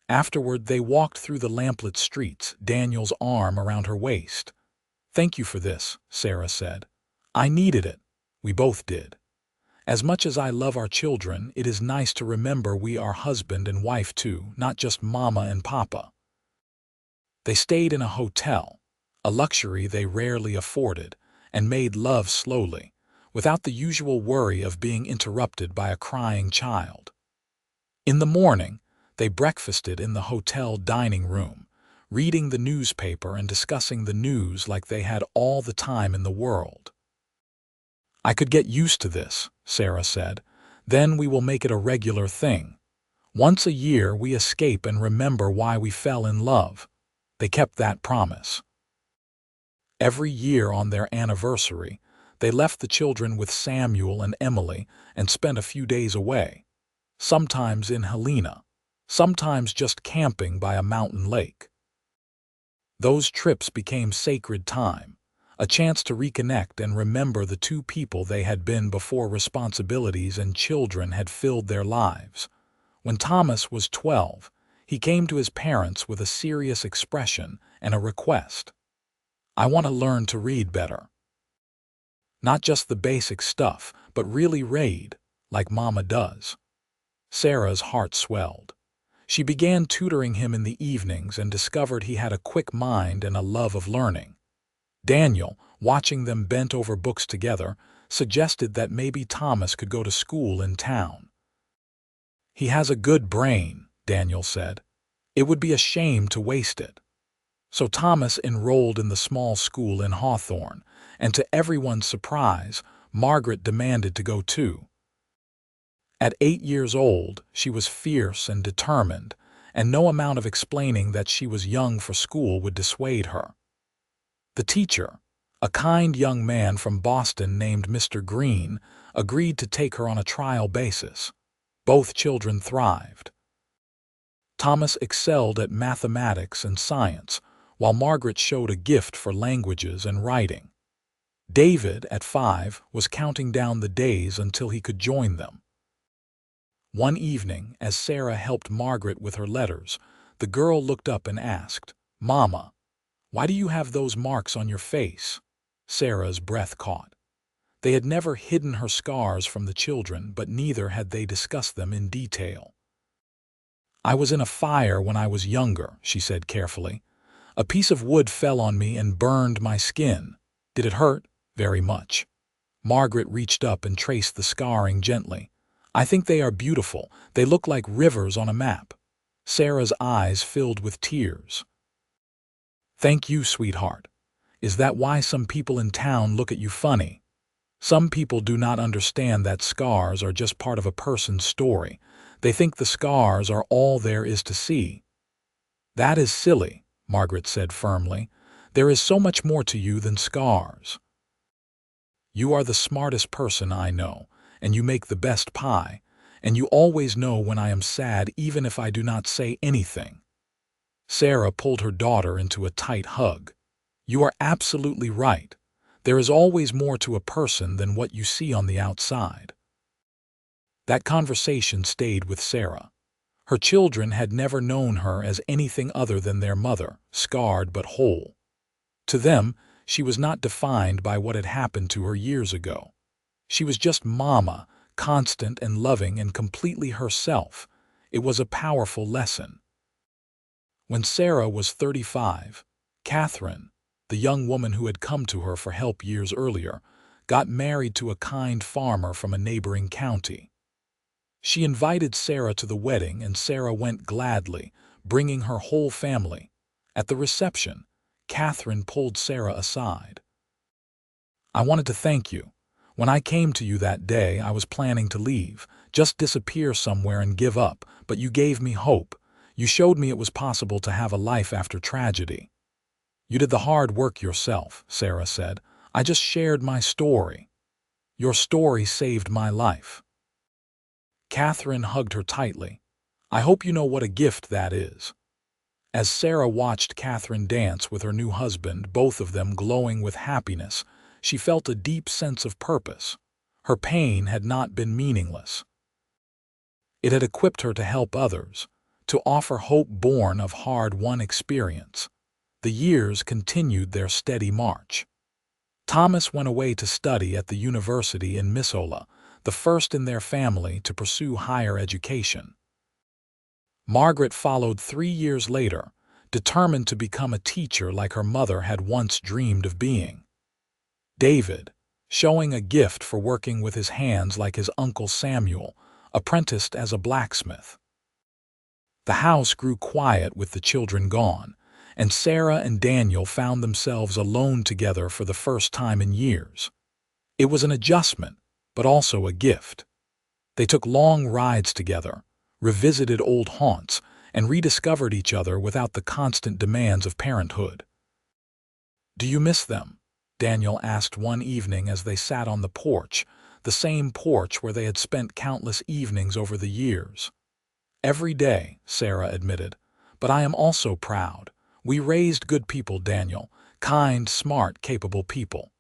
Afterward, they walked through the lamplit streets, Daniel's arm around her waist. "Thank you for this," Sarah said. "I needed it. We both did. As much as I love our children, it is nice to remember we are husband and wife too, not just mama and papa." They stayed in a hotel, a luxury they rarely afforded, and made love slowly, without the usual worry of being interrupted by a crying child. In the morning, they breakfasted in the hotel dining room, reading the newspaper and discussing the news like they had all the time in the world. "I could get used to this," Sarah said. "Then we will make it a regular thing. Once a year we escape and remember why we fell in love." They kept that promise. Every year on their anniversary, they left the children with Samuel and Emily and spent a few days away, sometimes in Helena, sometimes just camping by a mountain lake. Those trips became sacred time, a chance to reconnect and remember the two people they had been before responsibilities and children had filled their lives. When Thomas was 12, he came to his parents with a serious expression and a request. "I want to learn to read better. Not just the basic stuff, but really read, like Mama does." Sarah's heart swelled. She began tutoring him in the evenings and discovered he had a quick mind and a love of learning. Daniel, watching them bent over books together, suggested that maybe Thomas could go to school in town. "He has a good brain," Daniel said. "It would be a shame to waste it." So Thomas enrolled in the small school in Hawthorne, and to everyone's surprise, Margaret demanded to go too. At 8 years old, she was fierce and determined, and no amount of explaining that she was young for school would dissuade her. The teacher, a kind young man from Boston named Mr. Green, agreed to take her on a trial basis. Both children thrived. Thomas excelled at mathematics and science, while Margaret showed a gift for languages and writing. David, at 5, was counting down the days until he could join them. One evening, as Sarah helped Margaret with her letters, the girl looked up and asked, "Mama, why do you have those marks on your face?" Sarah's breath caught. They had never hidden her scars from the children, but neither had they discussed them in detail. "I was in a fire when I was younger," she said carefully. "A piece of wood fell on me and burned my skin. Did it hurt?" "Very much." Margaret reached up and traced the scarring gently. "I think they are beautiful. They look like rivers on a map." Sarah's eyes filled with tears. "Thank you, sweetheart. Is that why some people in town look at you funny? Some people do not understand that scars are just part of a person's story. They think the scars are all there is to see." "That is silly," Margaret said firmly. "There is so much more to you than scars. You are the smartest person I know, and you make the best pie, and you always know when I am sad even if I do not say anything." Sarah pulled her daughter into a tight hug. "You are absolutely right. There is always more to a person than what you see on the outside." That conversation stayed with Sarah. Her children had never known her as anything other than their mother, scarred but whole. To them, she was not defined by what had happened to her years ago. She was just Mama, constant and loving and completely herself. It was a powerful lesson. When Sarah was 35, Catherine, the young woman who had come to her for help years earlier, got married to a kind farmer from a neighboring county. She invited Sarah to the wedding, and Sarah went gladly, bringing her whole family. At the reception, Catherine pulled Sarah aside. "I wanted to thank you. When I came to you that day, I was planning to leave, just disappear somewhere and give up, but you gave me hope. You showed me it was possible to have a life after tragedy. You did the hard work yourself, Sarah said. I just shared my story. Your story saved my life. Catherine hugged her tightly. I hope you know what a gift that is. As Sarah watched Catherine dance with her new husband, both of them glowing with happiness, she felt a deep sense of purpose. Her pain had not been meaningless. It had equipped her to help others, to offer hope born of hard-won experience. The years continued their steady march. Thomas went away to study at the university in Missoula, the first in their family to pursue higher education. Margaret followed 3 years later, determined to become a teacher like her mother had once dreamed of being. David, showing a gift for working with his hands like his uncle Samuel, apprenticed as a blacksmith. The house grew quiet with the children gone, and Sarah and Daniel found themselves alone together for the first time in years. It was an adjustment, but also a gift. They took long rides together, revisited old haunts, and rediscovered each other without the constant demands of parenthood. Do you miss them? Daniel asked one evening as they sat on the porch, the same porch where they had spent countless evenings over the years. Every day, Sarah admitted, but I am also proud. We raised good people, Daniel, kind, smart, capable people.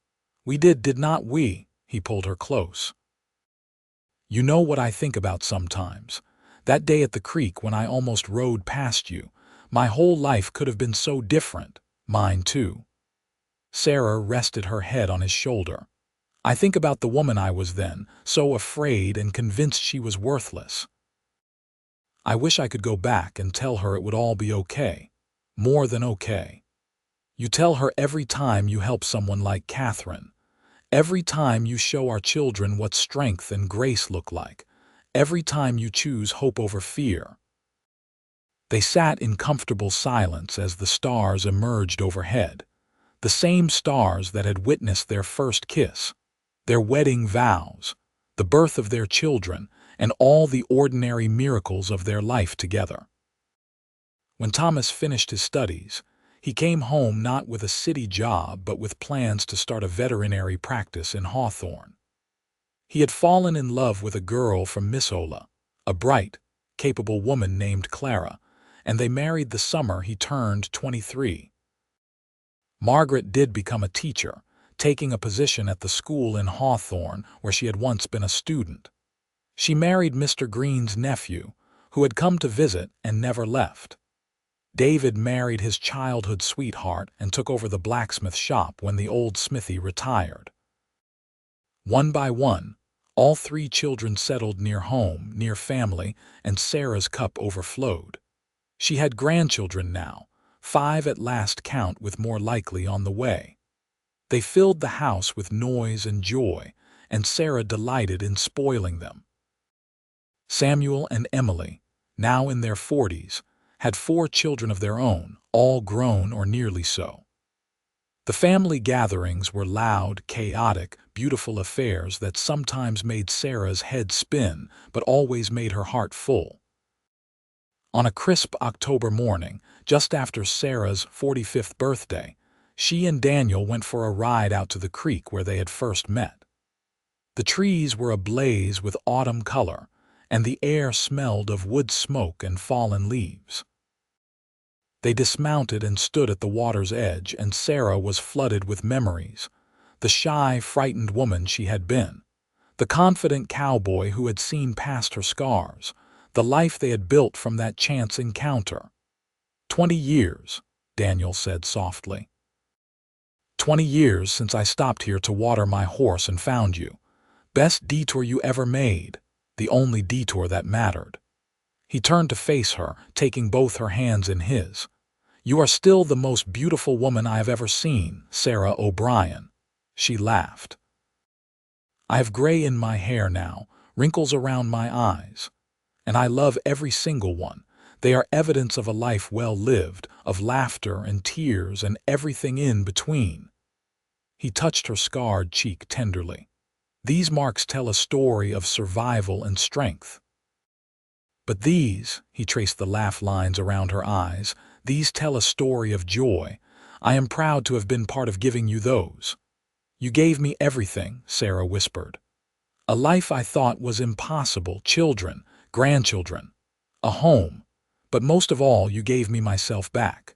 We did not we? He pulled her close. You know what I think about sometimes. That day at the creek when I almost rode past you, my whole life could have been so different, mine too. Sarah rested her head on his shoulder. I think about the woman I was then, so afraid and convinced she was worthless. I wish I could go back and tell her it would all be okay. More than okay. You tell her every time you help someone like Catherine. Every time you show our children what strength and grace look like. Every time you choose hope over fear. They sat in comfortable silence as the stars emerged overhead. The same stars that had witnessed their first kiss, their wedding vows, the birth of their children, and all the ordinary miracles of their life together. When Thomas finished his studies, he came home not with a city job but with plans to start a veterinary practice in Hawthorne. He had fallen in love with a girl from Missoula, a bright, capable woman named Clara, and they married the summer he turned 23. Margaret did become a teacher, taking a position at the school in Hawthorne where she had once been a student. She married Mr. Green's nephew, who had come to visit and never left. David married his childhood sweetheart and took over the blacksmith shop when the old smithy retired. One by one, all 3 children settled near home, near family, and Sarah's cup overflowed. She had grandchildren now, 5 at last count, with more likely on the way. They filled the house with noise and joy, and Sarah delighted in spoiling them. Samuel and Emily, now in their 40s, had 4 children of their own, all grown or nearly so. The family gatherings were loud, chaotic, beautiful affairs that sometimes made Sarah's head spin, but always made her heart full. On a crisp October morning, just after Sarah's 45th birthday, she and Daniel went for a ride out to the creek where they had first met. The trees were ablaze with autumn color, and the air smelled of wood smoke and fallen leaves. They dismounted and stood at the water's edge, and Sarah was flooded with memories. The shy, frightened woman she had been. The confident cowboy who had seen past her scars. The life they had built from that chance encounter. 20 years, Daniel said softly. 20 years since I stopped here to water my horse and found you. Best detour you ever made. The only detour that mattered. He turned to face her, taking both her hands in his. You are still the most beautiful woman I have ever seen, Sarah O'Brien. She laughed. I have gray in my hair now, wrinkles around my eyes. And I love every single one. They are evidence of a life well lived, of laughter and tears and everything in between. He touched her scarred cheek tenderly. These marks tell a story of survival and strength. But these, he traced the laugh lines around her eyes, these tell a story of joy. I am proud to have been part of giving you those. You gave me everything, Sarah whispered. A life I thought was impossible, children, grandchildren, a home. But most of all, you gave me myself back.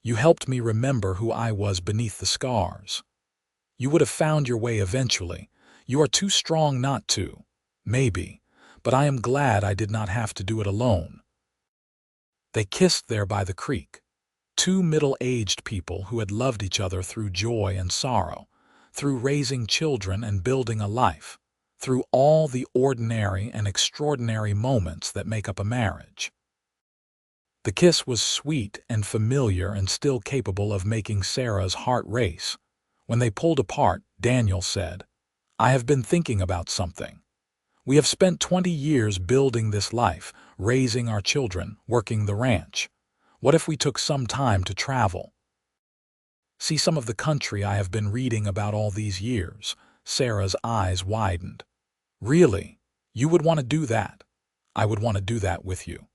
You helped me remember who I was beneath the scars. You would have found your way eventually. You are too strong not to. Maybe. But I am glad I did not have to do it alone. They kissed there by the creek. Two middle-aged people who had loved each other through joy and sorrow, through raising children and building a life, through all the ordinary and extraordinary moments that make up a marriage. The kiss was sweet and familiar and still capable of making Sarah's heart race. When they pulled apart, Daniel said, "I have been thinking about something. We have spent 20 years building this life, raising our children, working the ranch. What if we took some time to travel? See some of the country I have been reading about all these years." Sarah's eyes widened. "Really? You would want to do that?" "I would want to do that with you.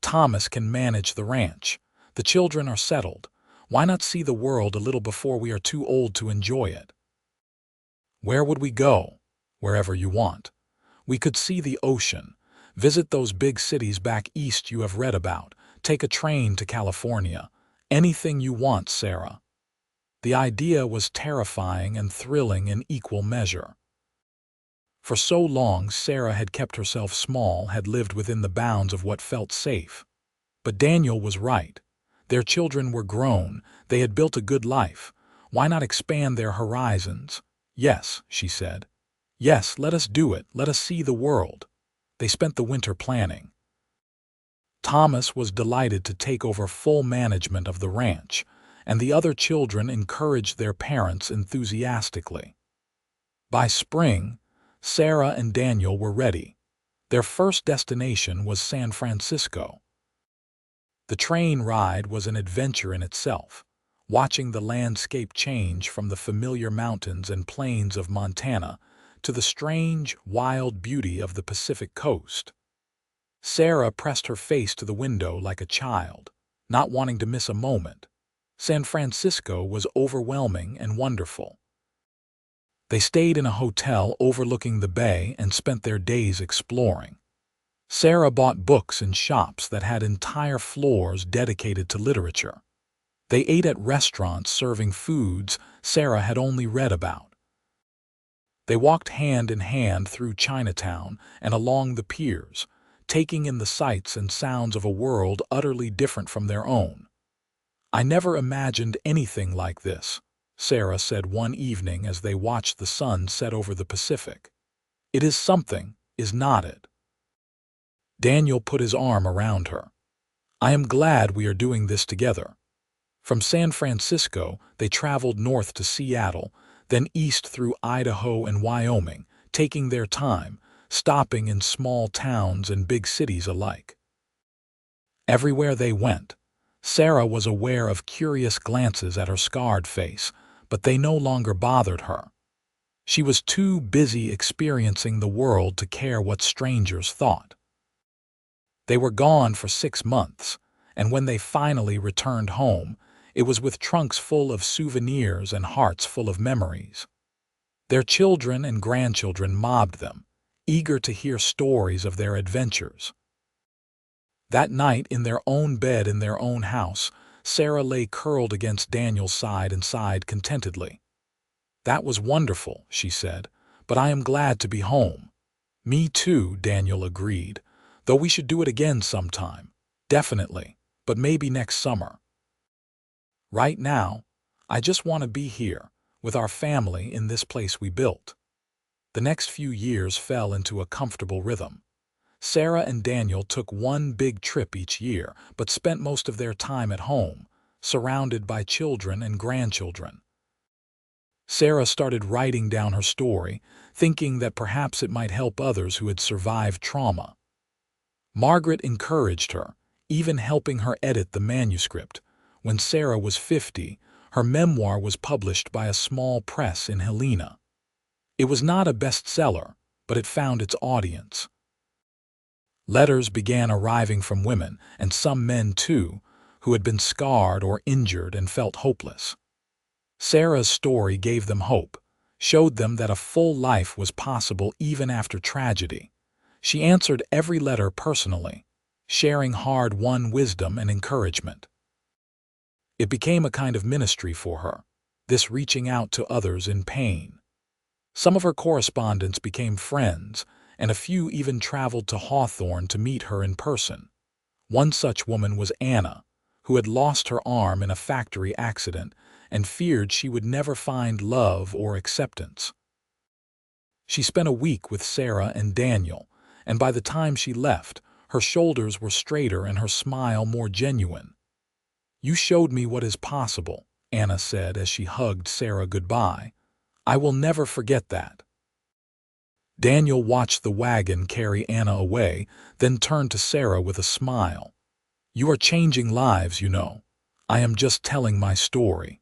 Thomas can manage the ranch. The children are settled. Why not see the world a little before we are too old to enjoy it?" "Where would we go?" "Wherever you want. We could see the ocean, visit those big cities back east you have read about, take a train to California. Anything you want, Sarah." The idea was terrifying and thrilling in equal measure. For so long, Sarah had kept herself small, had lived within the bounds of what felt safe. But Daniel was right. Their children were grown. They had built a good life. Why not expand their horizons? "Yes," she said. "Yes, let us do it. Let us see the world." They spent the winter planning. Thomas was delighted to take over full management of the ranch, and the other children encouraged their parents enthusiastically. By spring, Sarah and Daniel were ready. Their first destination was San Francisco. The train ride was an adventure in itself, watching the landscape change from the familiar mountains and plains of Montana to the strange, wild beauty of the Pacific coast. Sarah pressed her face to the window like a child, not wanting to miss a moment. San Francisco was overwhelming and wonderful. They stayed in a hotel overlooking the bay and spent their days exploring. Sarah bought books in shops that had entire floors dedicated to literature. They ate at restaurants serving foods Sarah had only read about. They walked hand in hand through Chinatown and along the piers, taking in the sights and sounds of a world utterly different from their own. "I never imagined anything like this," Sarah said one evening as they watched the sun set over the Pacific. "It is something, is not it?" Daniel put his arm around her. "I am glad we are doing this together." From San Francisco, they traveled north to Seattle, then east through Idaho and Wyoming, taking their time, stopping in small towns and big cities alike. Everywhere they went, Sarah was aware of curious glances at her scarred face, but they no longer bothered her. She was too busy experiencing the world to care what strangers thought. They were gone for 6 months, and when they finally returned home, it was with trunks full of souvenirs and hearts full of memories. Their children and grandchildren mobbed them, eager to hear stories of their adventures. That night, in their own bed in their own house, Sarah lay curled against Daniel's side and sighed contentedly. "That was wonderful," she said, "but I am glad to be home." "Me too," Daniel agreed, "though we should do it again sometime. Definitely, but maybe next summer. Right now, I just want to be here, with our family in this place we built." The next few years fell into a comfortable rhythm. Sarah and Daniel took one big trip each year, but spent most of their time at home, surrounded by children and grandchildren. Sarah started writing down her story, thinking that perhaps it might help others who had survived trauma. Margaret encouraged her, even helping her edit the manuscript. When Sarah was 50, her memoir was published by a small press in Helena. It was not a bestseller, but it found its audience. Letters began arriving from women, and some men too, who had been scarred or injured and felt hopeless. Sarah's story gave them hope, showed them that a full life was possible even after tragedy. She answered every letter personally, sharing hard-won wisdom and encouragement. It became a kind of ministry for her, this reaching out to others in pain. Some of her correspondents became friends, and a few even traveled to Hawthorne to meet her in person. One such woman was Anna, who had lost her arm in a factory accident and feared she would never find love or acceptance. She spent a week with Sarah and Daniel, and by the time she left, her shoulders were straighter and her smile more genuine. "You showed me what is possible," Anna said as she hugged Sarah goodbye. "I will never forget that." Daniel watched the wagon carry Anna away, then turned to Sarah with a smile. "You are changing lives, you know. I am just telling my story.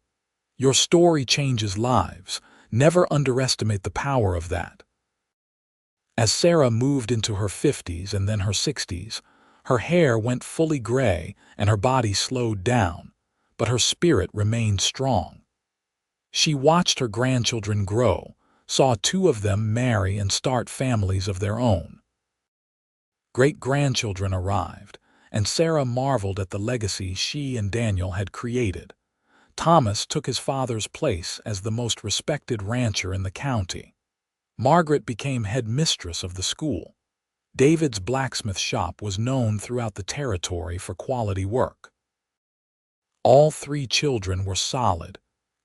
Your story changes lives. Never underestimate the power of that." As Sarah moved into her 50s and then her 60s, her hair went fully gray and her body slowed down, but her spirit remained strong. She watched her grandchildren grow, saw two of them marry and start families of their own. Great-grandchildren arrived, and Sarah marveled at the legacy she and Daniel had created. Thomas took his father's place as the most respected rancher in the county. Margaret became head mistress of the school. David's blacksmith shop was known throughout the territory for quality work. All three children were solid,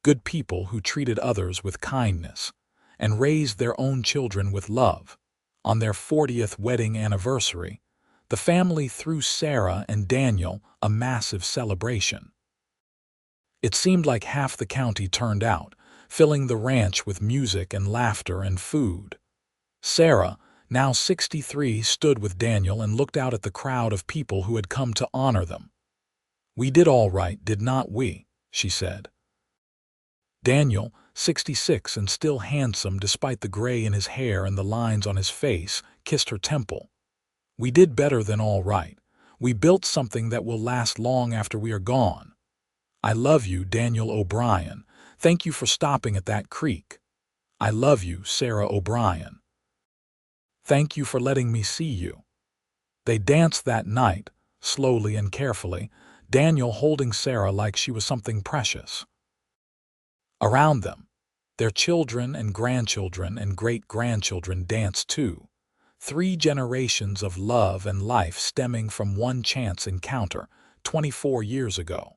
good people who treated others with kindness and raised their own children with love. On their 40th wedding anniversary, the family threw Sarah and Daniel a massive celebration. It seemed like half the county turned out, filling the ranch with music and laughter and food. Sarah, now 63, stood with Daniel and looked out at the crowd of people who had come to honor them. "We did all right, did not we?" she said. Daniel, 66 and still handsome despite the gray in his hair and the lines on his face, kissed her temple. "We did better than all right. We built something that will last long after we are gone. I love you, Daniel O'Brien. Thank you for stopping at that creek. I love you, Sarah O'Brien. Thank you for letting me see you." They danced that night, slowly and carefully, Daniel holding Sarah like she was something precious. Around them, their children and grandchildren and great-grandchildren danced too. 3 generations of love and life stemming from one chance encounter 24 years ago.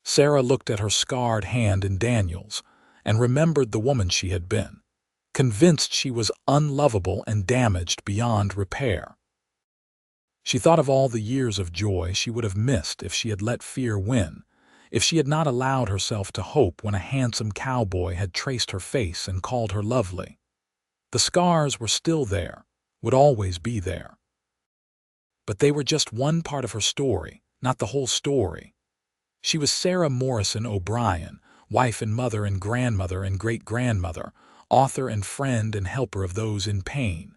Sarah looked at her scarred hand in Daniel's and remembered the woman she had been, convinced she was unlovable and damaged beyond repair. She thought of all the years of joy she would have missed if she had let fear win, if she had not allowed herself to hope when a handsome cowboy had traced her face and called her lovely. The scars were still there, would always be there. But they were just one part of her story, not the whole story. She was Sarah Morrison O'Brien, wife and mother and grandmother and great-grandmother, author and friend and helper of those in pain.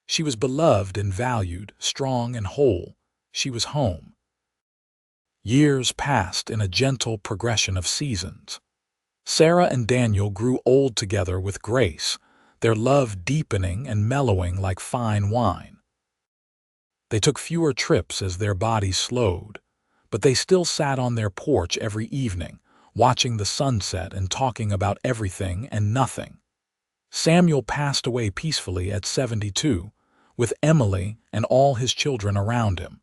She was beloved and valued, strong and whole. She was home. Years passed in a gentle progression of seasons. Sarah and Daniel grew old together with grace, their love deepening and mellowing like fine wine. They took fewer trips as their bodies slowed, but they still sat on their porch every evening, watching the sunset and talking about everything and nothing. Samuel passed away peacefully at 72, with Emily and all his children around him.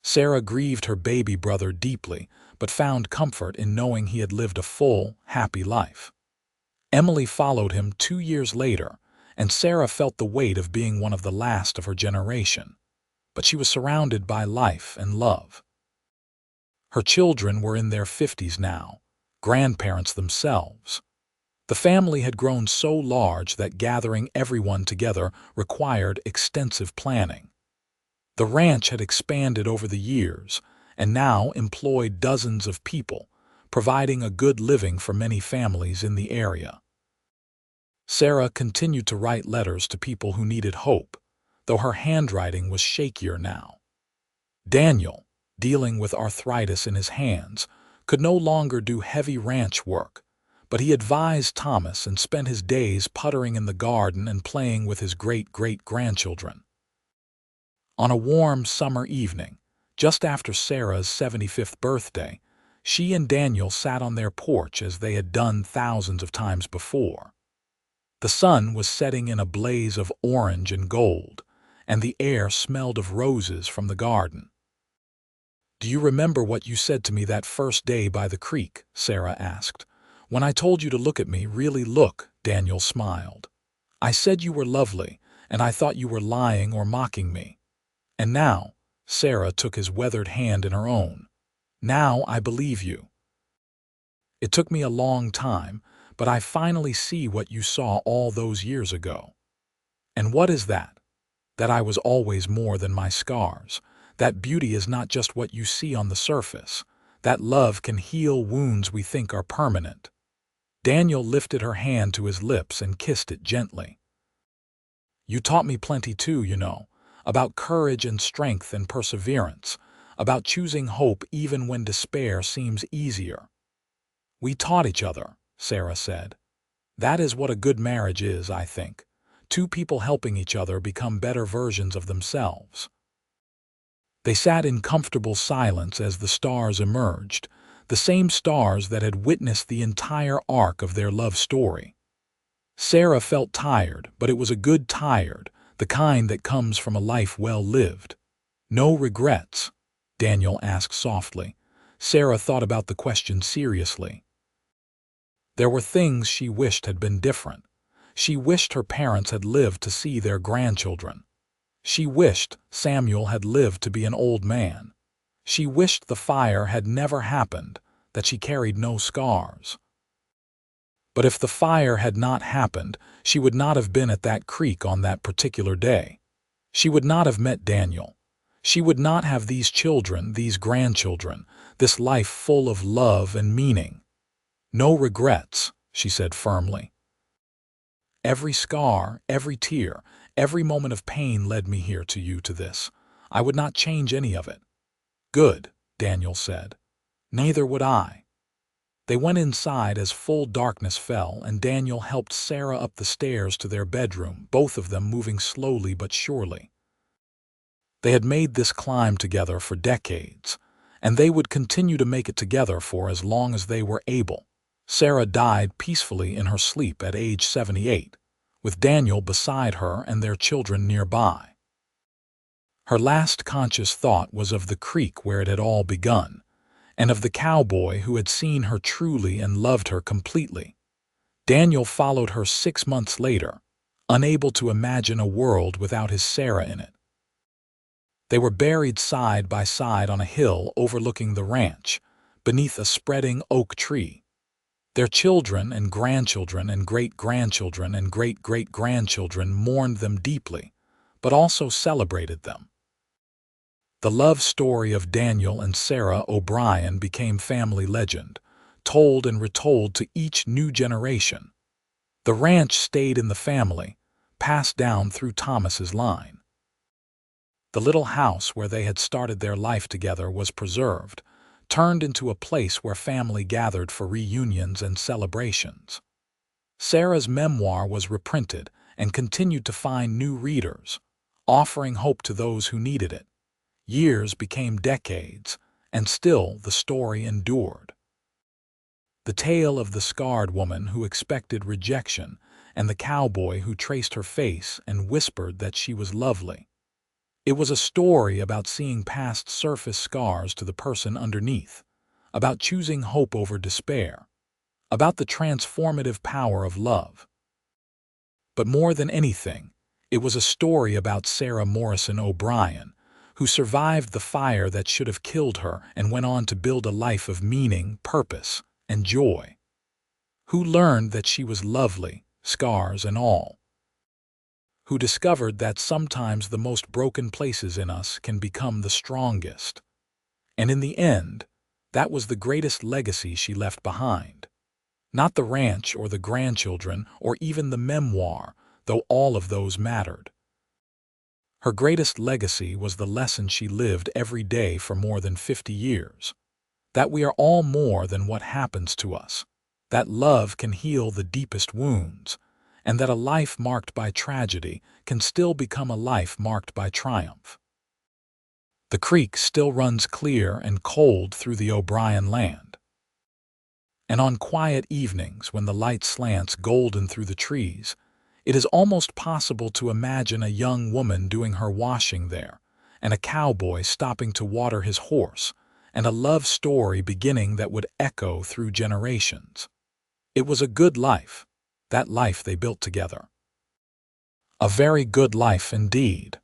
Sarah grieved her baby brother deeply, but found comfort in knowing he had lived a full, happy life. Emily followed him 2 years later, and Sarah felt the weight of being one of the last of her generation. But she was surrounded by life and love. Her children were in their 50s now, grandparents themselves. The family had grown so large that gathering everyone together required extensive planning. The ranch had expanded over the years and now employed dozens of people, providing a good living for many families in the area. Sarah continued to write letters to people who needed hope, though her handwriting was shakier now. Daniel, dealing with arthritis in his hands, could no longer do heavy ranch work, but he advised Thomas and spent his days puttering in the garden and playing with his great-great-grandchildren. On a warm summer evening, just after Sarah's 75th birthday, she and Daniel sat on their porch as they had done thousands of times before. The sun was setting in a blaze of orange and gold, and the air smelled of roses from the garden. "Do you remember what you said to me that first day by the creek?" Sarah asked. "When I told you to look at me, really look," Daniel smiled. "I said you were lovely, and I thought you were lying or mocking me. And now," Sarah took his weathered hand in her own, "now I believe you. It took me a long time, but I finally see what you saw all those years ago. And what is that? That I was always more than my scars. That beauty is not just what you see on the surface. That love can heal wounds we think are permanent." Daniel lifted her hand to his lips and kissed it gently. "You taught me plenty too, you know, about courage and strength and perseverance, about choosing hope even when despair seems easier." "We taught each other," Sarah said. "That is what a good marriage is, I think. Two people helping each other become better versions of themselves." They sat in comfortable silence as the stars emerged, the same stars that had witnessed the entire arc of their love story. Sarah felt tired, but it was a good tired, the kind that comes from a life well lived. "No regrets?" Daniel asked softly. Sarah thought about the question seriously. There were things she wished had been different. She wished her parents had lived to see their grandchildren. She wished Samuel had lived to be an old man. She wished the fire had never happened, that she carried no scars. But if the fire had not happened, she would not have been at that creek on that particular day. She would not have met Daniel. She would not have these children, these grandchildren, this life full of love and meaning. "No regrets," she said firmly. "Every scar, every tear, every moment of pain led me here to you, to this. I would not change any of it." "Good," Daniel said. "Neither would I." They went inside as full darkness fell, and Daniel helped Sarah up the stairs to their bedroom, both of them moving slowly but surely. They had made this climb together for decades, and they would continue to make it together for as long as they were able. Sarah died peacefully in her sleep at age 78, with Daniel beside her and their children nearby. Her last conscious thought was of the creek where it had all begun, and of the cowboy who had seen her truly and loved her completely. Daniel followed her 6 months later, unable to imagine a world without his Sarah in it. They were buried side by side on a hill overlooking the ranch, beneath a spreading oak tree. Their children and grandchildren and great-grandchildren and great-great-grandchildren mourned them deeply, but also celebrated them. The love story of Daniel and Sarah O'Brien became family legend, told and retold to each new generation. The ranch stayed in the family, passed down through Thomas's line. The little house where they had started their life together was preserved, turned into a place where family gathered for reunions and celebrations. Sarah's memoir was reprinted and continued to find new readers, offering hope to those who needed it. Years became decades, and still the story endured. The tale of the scarred woman who expected rejection and the cowboy who traced her face and whispered that she was lovely. It was a story about seeing past surface scars to the person underneath, about choosing hope over despair, about the transformative power of love. But more than anything, it was a story about Sarah Morrison O'Brien, who survived the fire that should have killed her and went on to build a life of meaning, purpose, and joy. Who learned that she was lovely, scars and all. Who discovered that sometimes the most broken places in us can become the strongest. And in the end, that was the greatest legacy she left behind. Not the ranch or the grandchildren or even the memoir, though all of those mattered. Her greatest legacy was the lesson she lived every day for more than 50 years. That we are all more than what happens to us. That love can heal the deepest wounds. And that a life marked by tragedy can still become a life marked by triumph. The creek still runs clear and cold through the O'Brien land. And on quiet evenings when the light slants golden through the trees, it is almost possible to imagine a young woman doing her washing there, and a cowboy stopping to water his horse, and a love story beginning that would echo through generations. It was a good life, that life they built together. A very good life indeed.